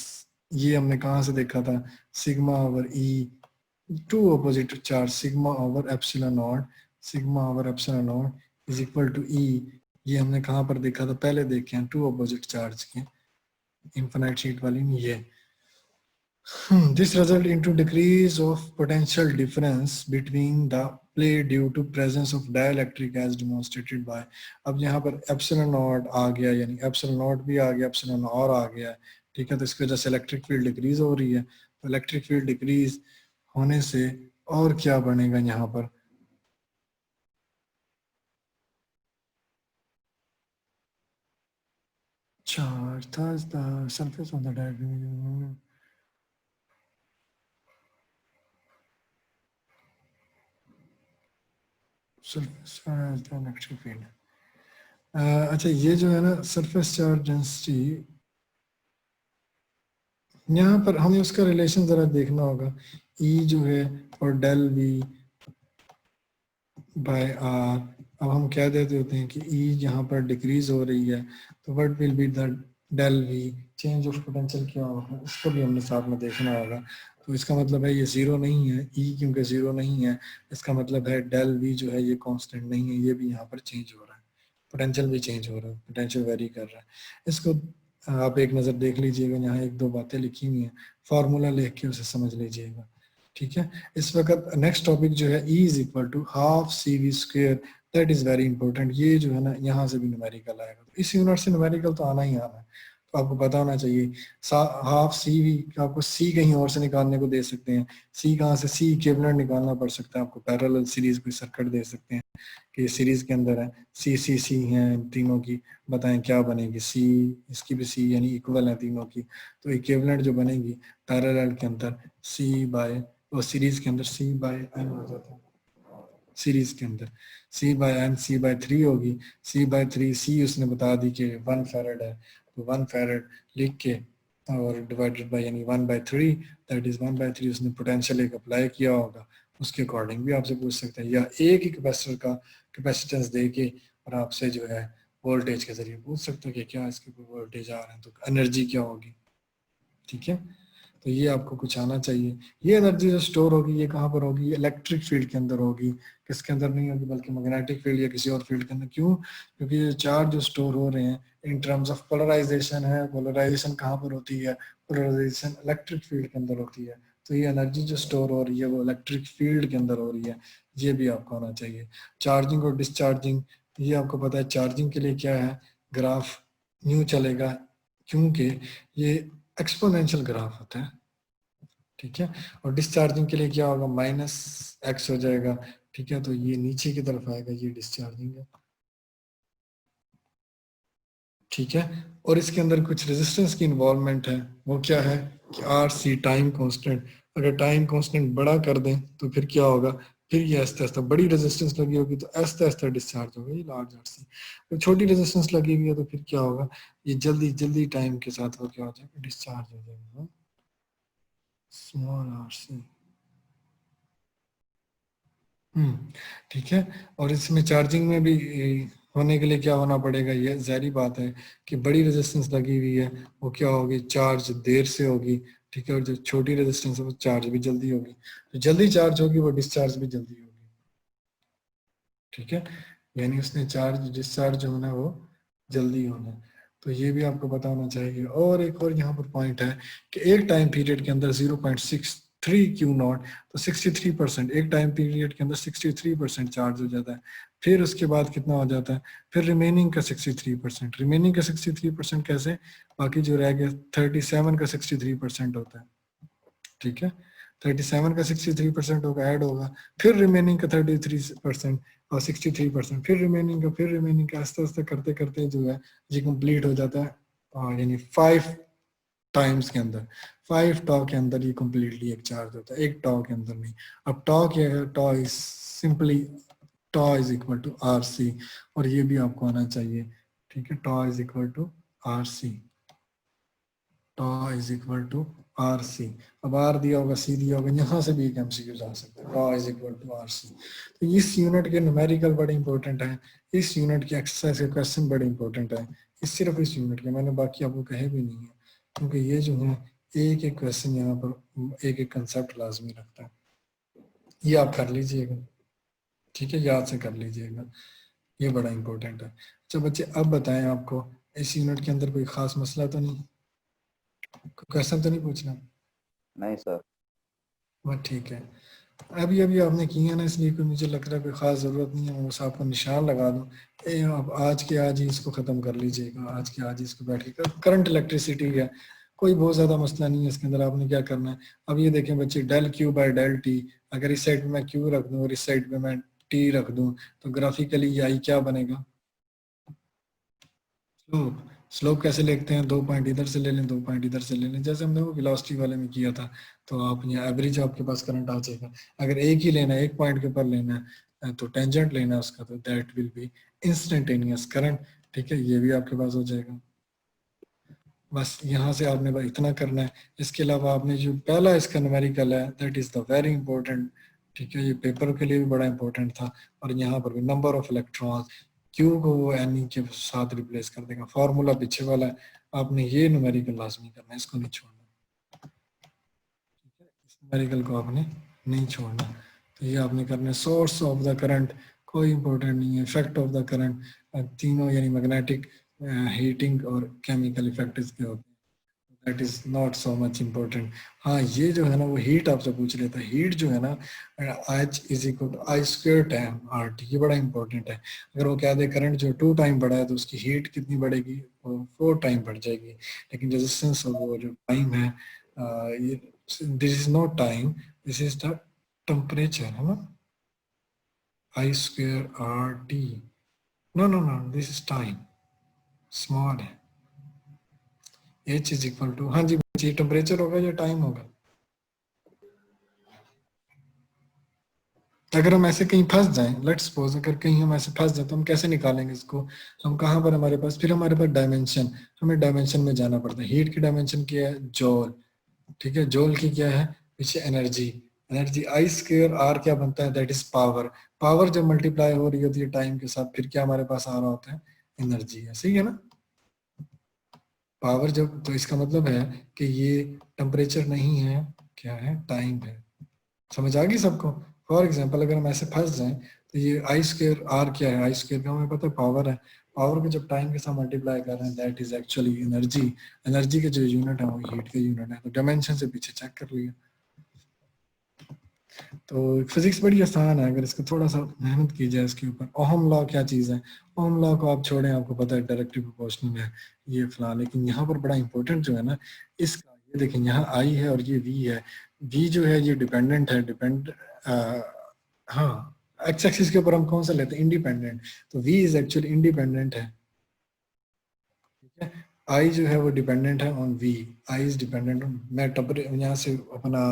ये हमने कहाँ से देखा था, sigma over E, two opposite charge sigma over epsilon naught, sigma over epsilon naught is equal to E। ये हमने कहाँ पर देखा था, पहले देखे हैं, टू अपोजिट चार्ज के, इनफिनाइट शीट वाली में ये। This result into decrease of potential difference between the plate due to presence of dielectric as demonstrated by। अब यहाँ पर एप्सिलॉन नॉट आ गया, यानी एप्सिलॉन नॉट भी आ गया, एप्सिलॉन और आ गया, ठीक है। तो इसकी वजह से इलेक्ट्रिक फील्ड डिक्रीज हो रही है। तो इलेक्ट्रिक फील्ड डिक्रीज होने से और क्या बनेगा यहाँ पर, charge thus the surface of the diagram surface as the electric field। अच्छा ये जो है ना सरफेस चार्ज डेंसिटी, यहाँ पर हमें उसका रिलेशन जरा देखना होगा। E जो है और डेल V बाय R, अब हम क्या देते होते हैं कि E यहाँ पर डिक्रीज हो रही है तो what will be the del V, change of potential क्या होगा, इसको भी हमने साथ में देखना होगा। तो इसका मतलब है ये जीरो नहीं है, E क्योंकि जीरो नहीं है, इसका मतलब है डेल V जो है ये कांस्टेंट नहीं है, ये भी यहाँ पर चेंज हो रहा है, पोटेंशियल भी चेंज हो रहा है, पोटेंशियल वेरी कर रहा है। इसको आप एक नज़र देख लीजिएगा, यहाँ एक दो बातें लिखी हुई हैं, फार्मूला लिख के उसे समझ लीजिएगा, ठीक है। इस वक्त नेक्स्ट टॉपिक जो है E is equal to half CV square, that is very important. ये जो है ना यहाँ से भी न्यूमेरिकल आएगा, तो इस यूनिट से न्यूमेरिकल तो आना ही आना है, तो आपको पता होना चाहिए। हाफ CV आपको C कहीं और से निकालने को दे सकते हैं, C कहाँ से, C इक्विवेलेंट निकालना पड़ सकता है आपको, पैरेलल सीरीज कोई सर्किट दे सकते हैं कि सीरीज के अंदर है C हैं तीनों की, बताएं क्या बनेगी, C इसकी भी C यानी इक्वल है तीनों की, तो इक्विवेलेंट जो बनेगी पैरेलल के अंदर C बाय, और सीरीज के अंदर C बाय n हो जाता है, सीरीज के अंदर C बाय n C/3 होगी, C/3 C उसने बता दी कि 1 फैरेड है, तो 1 फैरेड लिख के और डिवाइडेड बाय यानी 1/3, दैट इज 1/3 उसने पोटेंशियल एक अप्लाई किया होगा, उसके अकॉर्डिंग भी आपसे पूछ सकते हैं, या एक ही कैपेसिटर का कैपेसिटेंस दे के और आपसे जो है वोल्टेज के जरिए पूछ सकते हैं कि क्या इसके ऊपर वोल्टेज आ रहे हैं तो एनर्जी क्या होगी, ठीक है। तो ये आपको कुछ आना चाहिए। ये एनर्जी जो स्टोर होगी ये कहाँ पर होगी, इलेक्ट्रिक फील्ड के अंदर होगी, किसके अंदर नहीं होगी बल्कि मैग्नेटिक फील्ड या किसी और फील्ड के अंदर। क्यों, क्योंकि ये चार्ज जो स्टोर हो रहे हैं इन टर्म्स ऑफ पोलराइजेशन है, पोलराइजेशन कहाँ पर होती है, पोलराइजेशन इलेक्ट्रिक फील्ड के अंदर होती है, तो ये एनर्जी जो स्टोर हो रही है वो इलेक्ट्रिक फील्ड के अंदर हो रही है, ये भी आपको आना चाहिए। चार्जिंग और डिस्चार्जिंग, ये आपको पता है चार्जिंग के लिए क्या है, ग्राफ न्यू चलेगा, क्योंकि ये एक्सपोनेंशियल ग्राफ होता है, ठीक है। और डिस्चार्जिंग के लिए क्या होगा, -x हो जाएगा, ठीक है। तो ये नीचे की तरफ आएगा, ये डिस्चार्जिंग है, ठीक है। और इसके अंदर कुछ रेजिस्टेंस की इन्वॉल्वमेंट है, वो क्या है कि RC टाइम कांस्टेंट। अगर टाइम कांस्टेंट बड़ा कर दें तो फिर क्या होगा, फिर ये आस्ते आस्ते बड़ी रेजिस्टेंस लगी होगी तो आस्ते आस्ते डिस्चार्ज होगा, ये लार्ज RC। तो छोटी रेजिस्टेंस लगी हुई है तो फिर क्या होगा, ये जल्दी जल्दी टाइम के साथ वो क्या हो जाएगा, डिस्चार्ज हो जाएगा, स्मॉल RC। ठीक है। और इसमें चार्जिंग में भी होने के लिए क्या होना पड़ेगा, ये जाहिर बात है कि बड़ी रेजिस्टेंस लगी हुई है वो क्या होगी, चार्ज देर से होगी, ठीक है। और जो छोटी रेजिस्टेंस है वो चार्ज भी जल्दी होगी, तो जल्दी चार्ज होगी वो डिस्चार्ज भी जल्दी होगी, ठीक है। यानी उसने चार्ज डिस्चार्ज होना है वो जल्दी होना है, तो ये भी आपको पता होना चाहिए। और एक और यहाँ पर पॉइंट है कि एक टाइम पीरियड के अंदर 0.63 Q0, तो 63%, एक टाइम पीरियड के अंदर 63% चार्ज हो जाता है। फिर उसके बाद कितना हो जाता है, फिर रिमेनिंग का 63%, रिमेनिंग का 63% कैसे, बाकी जो रह गया 37 का 63% होता है, ठीक है। 37 का 63% होगा, ऐड होगा, फिर रिमेनिंग का 33% और 63%, फिर रिमेनिंग का आस्ते आस्ते करते करते जो है ये कंप्लीट हो जाता है, यानी 5 टाइम्स के अंदर, 5 टॉ के अंदर ये कंप्लीटली एक चार्ज होता है, एक टॉ के अंदर नहीं। अब टॉ क्या है, tau is simply tau is equal to RC, और ये भी आपको आना चाहिए, ठीक है। Tau is equal to RC, tau is equal to RC। अब R दिया होगा, C दिया होगा, यहाँ से भी एक MCQ आ सकता है, tau is equal to RC। तो इस यूनिट के न्यूमेरिकल बड़े इंपॉर्टेंट है, इस यूनिट के एक्सरसाइज के क्वेश्चन बड़े इंपॉर्टेंट है, सिर्फ इस यूनिट के, मैंने बाकी आपको कहे भी नहीं है, क्योंकि ये जो है एक एक क्वेश्चन यहाँ पर एक एक कंसेप्ट लाजमी रखता है, ये आप कर लीजिएगा, ठीक है, याद से कर लीजिएगा, ये बड़ा इंपॉर्टेंट है। अच्छा बच्चे, अब बताएं आपको इस यूनिट के अंदर कोई खास मसला तो नहीं, कोई क्वेश्चन तो नहीं पूछना? नहीं सर। बस ठीक है, अभी अभी आपने किया ना, इसलिए कोई मुझे लग रहा है कोई खास ज़रूरत नहीं है, मैं बस आपको निशान लगा दूँ, अब आज के आज ही इसको ख़त्म कर लीजिएगा, आज के आज ही इसको बैठ के। करंट इलेक्ट्रिसिटी है, कोई बहुत ज़्यादा मसला नहीं है इसके अंदर, आपने क्या करना है, अब ये देखें बच्चे, del Q by del T, अगर इस साइड पे मैं Q रख दूँ और इस साइड पे मैं T रख दूँ तो ग्राफिकली ये I क्या बनेगा, स्लोप। स्लोप कैसे लिखते हैं, 2 पॉइंट इधर से ले लें, 2 पॉइंट इधर से ले लें, जैसे हमने वो वेलोसिटी वाले में किया था। तो आप यहाँ एवरेज आपके पास करंट आ जाएगा, अगर एक ही लेना है, एक पॉइंट के ऊपर लेना है तो टेंजेंट लेना है उसका, तो that will B instantaneous current, ठीक है, ये भी आपके पास हो जाएगा। बस यहाँ से आपने बस इतना करना है, इसके अलावा आपने जो पहला इसका न्यूमेरिकल है that is the very important, ठीक है, ये पेपर के लिए भी बड़ा इंपॉर्टेंट था, और यहाँ पर भी नंबर ऑफ इलेक्ट्रॉन्स, Q को वो N के साथ रिप्लेस कर देगा, फॉर्मूला पीछे वाला है, आपने ये न्यूमेरिकल लाजमी करना है, इसको नहीं छोड़ना, ठीक है, इस न्यूमेरिकल को आपने नहीं छोड़ना, तो ये आपने करना है। सोर्स ऑफ द करंट कोई इंपॉर्टेंट नहीं है, इफेक्ट ऑफ द करंट, तीनों यानी मैग्नेटिक, हीटिंग और केमिकल इफेक्ट इसके होते हैं, that is not so much important. हाँ ये जो है ना वो हीट आपसे पूछ लेता है, हीट जो है ना H is equal to I square time RT, ये बड़ा इंपॉर्टेंट है। अगर वो कह दे करंट जो 2 टाइम बढ़ा है तो उसकी हीट कितनी बढ़ेगी, वो 4 टाइम बढ़ जाएगी, लेकिन रेजिस्टेंस वो जो टाइम है, ये this is not time, this is the temperature, है ना, I square RT, no no no, this is time, small है, H इज इक्वल टू, हाँ जी बच्चे, टेम्परेचर होगा या टाइम होगा? अगर हम ऐसे कहीं फंस जाएं, लेट्स सपोज अगर कहीं हम ऐसे फंस जाए तो हम कैसे निकालेंगे इसको, हम कहाँ पर हमारे पास, फिर हमारे पास डायमेंशन, हमें डायमेंशन में जाना पड़ता है। हीट की डायमेंशन क्या है, जॉल, ठीक है, जॉल की क्या है पीछे energy, energy I square R क्या बनता है, दैट इज पावर, पावर जब मल्टीप्लाई हो रही होती है टाइम के साथ फिर क्या हमारे पास आ रहा होता है, एनर्जी है, सही है ना, पावर जब, तो इसका मतलब है कि ये टेम्परेचर नहीं है, क्या है, टाइम है। समझ आ गई सबको? फॉर एग्जांपल अगर हम ऐसे फंस जाएं तो ये I स्क्वायर R क्या है, I स्क्वायर का हमें पता है पावर है, पावर को जब टाइम के साथ मल्टीप्लाई कर रहे हैं that is actually energy, energy के जो यूनिट है वो हीट के यूनिट है, तो डायमेंशन से पीछे चेक कर लिया। तो फिजिक्स बड़ी आसान है अगर इसको थोड़ा सा मेहनत की जाए इसके ऊपर। ओहम लॉ क्या चीज़ है? ओहम लॉ को आप छोड़ें, आपको पता है डायरेक्टली प्रोपोर्शनल है ये फला, लेकिन यहाँ पर बड़ा इंपॉर्टेंट जो है ना इसका, ये देखें यहाँ आई है और ये वी है। वी जो है ये डिपेंडेंट है, हाँ एक्स एक्सिस के ऊपर हम कौन सा लेते हैं? इंडिपेंडेंट। तो वी इज एक्चुअली इंडिपेंडेंट है, ठीक है। आई जो है वो डिपेंडेंट है on V, I is dependent on, मैं यहाँ से अपना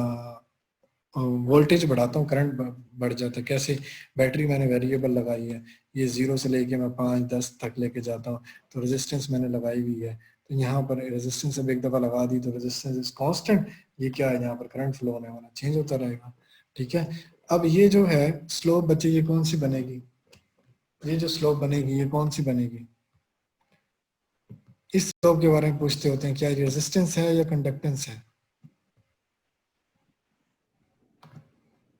वोल्टेज बढ़ाता हूँ करंट बढ़ जाता है। कैसे? बैटरी मैंने वेरिएबल लगाई है, ये 0 से लेके मैं 5-10 तक लेके जाता हूँ, तो रेजिस्टेंस मैंने लगाई हुई है। तो यहाँ पर रेजिस्टेंस अब एक दफ़ा लगा दी तो रेजिस्टेंस इज कांस्टेंट, ये क्या है यहाँ पर करंट फ्लो होने वाला, चेंज होता रहेगा, ठीक है। अब ये जो है स्लोप बच्चे ये कौन सी बनेगी? ये जो स्लोप बनेगी ये कौन सी बनेगी? इस स्लोप के बारे में पूछते होते हैं, क्या ये रेजिस्टेंस है या कंडक्टेंस है?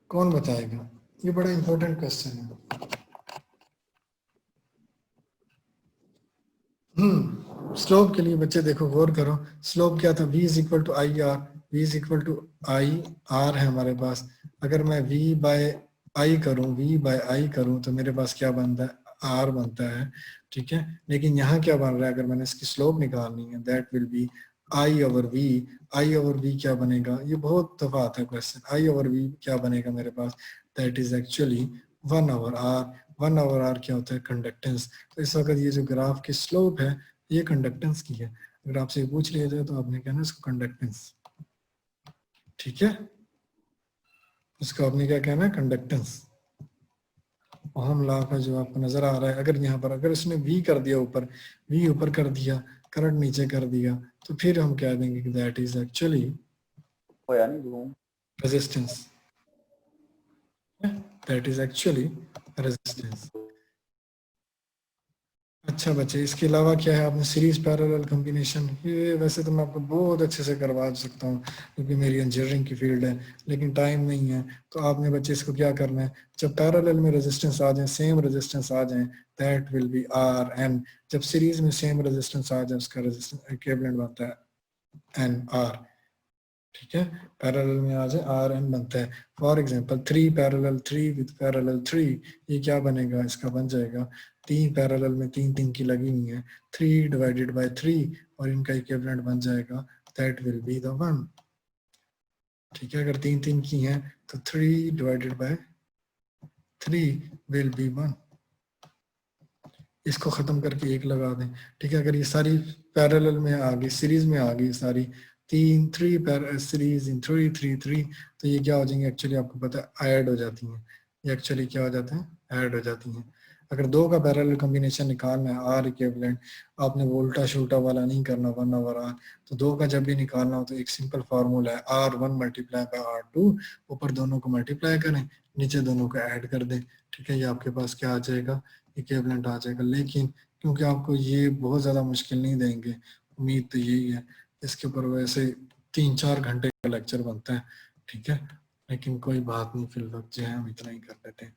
कौन बताएगा? ये बड़ा इंपॉर्टेंट क्वेश्चन है। स्लोप के लिए बच्चे देखो गौर करो, स्लोप क्या था? v is equal to I R, V is equal to I R है हमारे पास। अगर मैं v बाय आई करूं, v बाय आई करूं तो मेरे पास क्या बनता है? r बनता है, ठीक है। लेकिन यहाँ क्या बन रहा है? अगर मैंने इसकी स्लोप निकालनी है that will be I over V. I over V क्या बनेगा? ये बहुत दफा आता है क्वेश्चन, आई ओवर वी क्या बनेगा मेरे पास? That is actually 1 over r. 1 over r क्या होता है? कंडक्टेंस। तो इस वक्त ये जो ग्राफ की स्लोप है ये कंडक्टेंस की है। अगर आपसे पूछ लिया जाए तो आपने कहना इसको कंडक्टेंस, ठीक है। इसको आपने क्या कहना है? कंडक्टेंस। ओहम लॉ का जो आपको नजर आ रहा है, अगर यहाँ पर अगर इसने v कर दिया ऊपर, v ऊपर कर दिया, करंट नीचे कर दिया, तो फिर हम कह देंगे कि that is actually resistance, that is actually resistance. अच्छा बच्चे, इसके अलावा क्या है? आपने सीरीज पैरेलल कॉम्बिनेशन, ये वैसे तो मैं आपको बहुत अच्छे से करवा सकता हूँ क्योंकि मेरी इंजीनियरिंग की फील्ड है, लेकिन टाइम नहीं है। तो आपने बच्चे इसको क्या करना है? जब पैरेलल में रेजिस्टेंस आ जाए, सेम रेजिस्टेंस आ जाए, that will be R N. जब सीरीज में सेम रेजिस्टेंस आ जाए उसका रेजिस्टेंस इक्विवेलेंट बनता है एन आर, ठीक है। पैरेलल में आ जाए आर एन बनता है। For example 3 parallel 3 with parallel 3, ये क्या बनेगा? इसका बन जाएगा 3 पैरेलल में 3 की लगी हुई है, 3 डिवाइडेड बाय 3 और इनका इक्विवेलेंट बन जाएगा दैट विल बी द 1, ठीक है। अगर 3 की हैं तो 3 डिवाइडेड बाय 3 विल बी 1। इसको खत्म करके 1 लगा दें, ठीक है। अगर ये सारी पैरेलल में आ गई, सीरीज में आ गई सारी, 3 सीरीज इन 3 तो ये क्या हो जाएंगे? एक्चुअली आपको पता है ऐड हो जाती हैं, ये एक्चुअली क्या हो जाते हैं? ऐड हो जाती हैं। अगर 2 का पैरेलल कॉम्बिनेशन निकालना है आर इक्विवेलेंट, आपने वो उल्टा शुल्टा वाला नहीं करना 1 ओवर आर। तो 2 का जब भी निकालना हो तो एक सिंपल फार्मूला है R1 मल्टीप्लाई बाय R2, ऊपर दोनों को मल्टीप्लाई करें, नीचे दोनों को ऐड कर दें, ठीक है। ये आपके पास क्या आ जाएगा? इक्विवेलेंट आ जाएगा। लेकिन क्योंकि आपको ये बहुत ज़्यादा मुश्किल नहीं देंगे, उम्मीद तो यही है, इसके ऊपर वैसे 3-4 घंटे का लेक्चर बनता है, ठीक है। लेकिन कोई बात नहीं, फिर वक्त जो है हम इतना ही कर लेते हैं।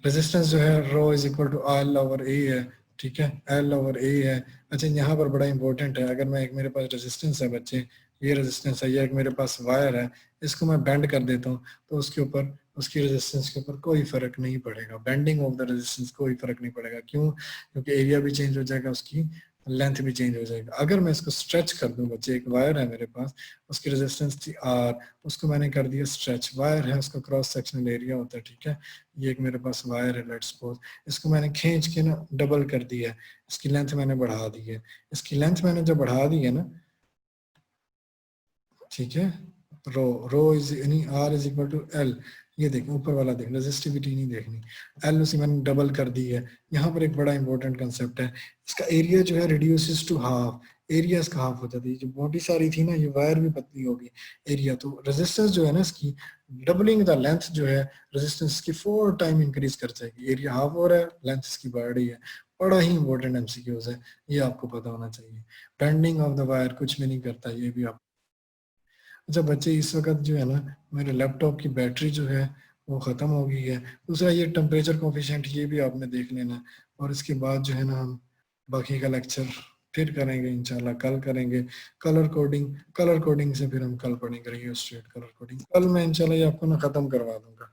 रेजिस्टेंस जो है rho is equal to L over A है, ठीक है, एल ओवर ए है। अच्छा यहाँ पर बड़ा इंपॉर्टेंट है, अगर मैं एक मेरे पास रेजिस्टेंस है बच्चे, ये रेजिस्टेंस है, ये एक मेरे पास वायर है, इसको मैं बेंड कर देता हूँ तो उसके ऊपर, उसकी रेजिस्टेंस के ऊपर कोई फर्क नहीं पड़ेगा। बेंडिंग ऑफ द रेजिस्टेंस कोई फर्क नहीं पड़ेगा। क्यों? क्योंकि एरिया भी चेंज हो जाएगा, उसकी लेंथ भी चेंज हो जाएगा। अगर मैं इसको स्ट्रेच कर दूं बच्चे, एक वायर है मेरे पास, उसकी रेजिस्टेंस थी आर, उसको मैंने कर दिया स्ट्रेच, वायर है उसका क्रॉस सेक्शनल एरिया होता है, ठीक है। ये एक मेरे पास वायर है, लेट्स सपोज, इसको मैंने खींच के ना डबल कर दिया है, इसकी लेंथ मैंने बढ़ा दी है। इसकी लेंथ मैंने जब बढ़ा दी है ना, ठीक है, रो इज यानी R is equal to L, ये देखें ऊपर वाला देखें, रेजिस्टिविटी नहीं देखनी, एल उसी मैंने डबल कर दी है। यहाँ पर एक बड़ा इंपॉर्टेंट कंसेप्ट है, इसका एरिया जो है रिड्यूसेस टू हाफ, एरिया इसका हाफ हो जाती है। जो बॉडी सारी थी ना, ये वायर भी पतली होगी, एरिया तो रेजिस्टेंस जो है ना इसकी डबलिंग द लेंथ जो है रेजिस्टेंस की 4 टाइम इंक्रीज कर जाएगी। एरिया हाफ हो रहा है, लेंथ इसकी बढ़ रही है। बड़ा ही इंपॉर्टेंट एमसीक्यूज है, ये आपको पता होना चाहिए। बेंडिंग ऑफ द वायर कुछ भी नहीं करता, ये भी आप। अच्छा बच्चे, इस वक्त जो है ना मेरे लैपटॉप की बैटरी जो है वो ख़त्म हो गई है। दूसरा ये टेम्परेचर कोफिशिएंट, ये भी आपने देख लेना, और इसके बाद जो है ना हम बाकी का लेक्चर फिर करेंगे इंशाल्लाह, कल करेंगे कलर कोडिंग से फिर हम कल पढ़ेंगे रियोस्टेट कलर कोडिंग। कल मैं इंशाल्लाह ये आपको ना खत्म करवा दूंगा।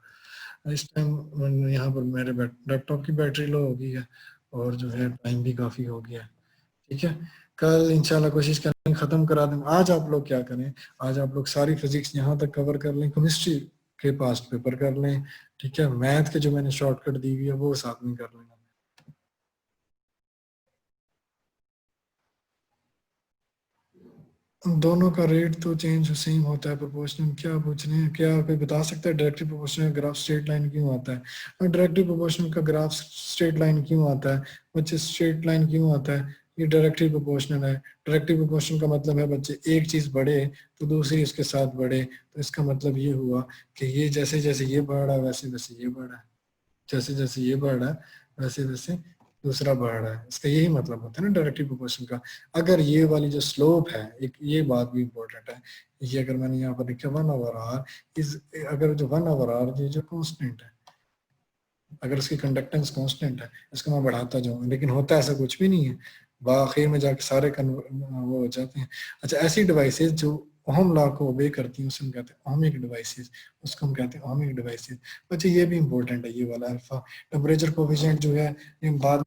इस टाइम यहाँ पर मेरे लैपटॉप की बैटरी लो हो गई है और जो है टाइम भी काफी हो गया है, ठीक है। कल इंशाल्लाह कोशिश करेंगे खत्म करा दें। आज आप लोग क्या करें, आज आप लोग सारी फिजिक्स यहाँ तक कवर कर लें, केमिस्ट्री के पास्ट पेपर कर लें, ठीक है। मैथ के जो मैंने शॉर्टकट दी हुई है वो साथ में कर लेना। दोनों का रेट तो चेंज सेम होता है, प्रोपोर्शनल क्या पूछ रहे हैं, क्या कोई बता सकता है directly proportional graph straight line क्यों आता है? और डायरेक्टली प्रोपोर्शनल का ग्राफ स्ट्रेट लाइन क्यों आता है बच्चे? स्ट्रेट लाइन क्यों आता है? ये डायरेक्टली प्रोपोर्शनल है। डायरेक्टली प्रोपोर्शनल का मतलब है बच्चे एक चीज बढ़े तो दूसरी इसके साथ बढ़े, तो इसका मतलब ये हुआ कि ये जैसे जैसे ये बढ़ रहा है वैसे वैसे ये बढ़ रहा है, जैसे जैसे ये बढ़ रहा है वैसे वैसे दूसरा बढ़ रहा है। इसका यही मतलब होता है ना डायरेक्टली प्रोपोर्शन का। अगर ये वाली जो स्लोप है, एक ये बात भी इम्पोर्टेंट है, ये अगर मैंने यहाँ पर लिखा 1/r इज, अगर जो 1/r ये जो कांस्टेंट है, अगर इसकी कंडक्टेंस कांस्टेंट है, इसको मैं बढ़ाता जाऊँ, लेकिन होता ऐसा कुछ भी नहीं है, आखिर में जाके सारे वो हो जाते हैं। अच्छा, ऐसी डिवाइसेस जो ओहम लॉ को ओबे करती हैं उसे हम कहते हैं ओहमिक डिवाइसेस, उसको हम कहते हैं ओहमिक डिवाइसेस। बच्चे ये भी इंपॉर्टेंट है, ये वाला अल्फा टेम्परेचर कोएफिशिएंट जो है, बाद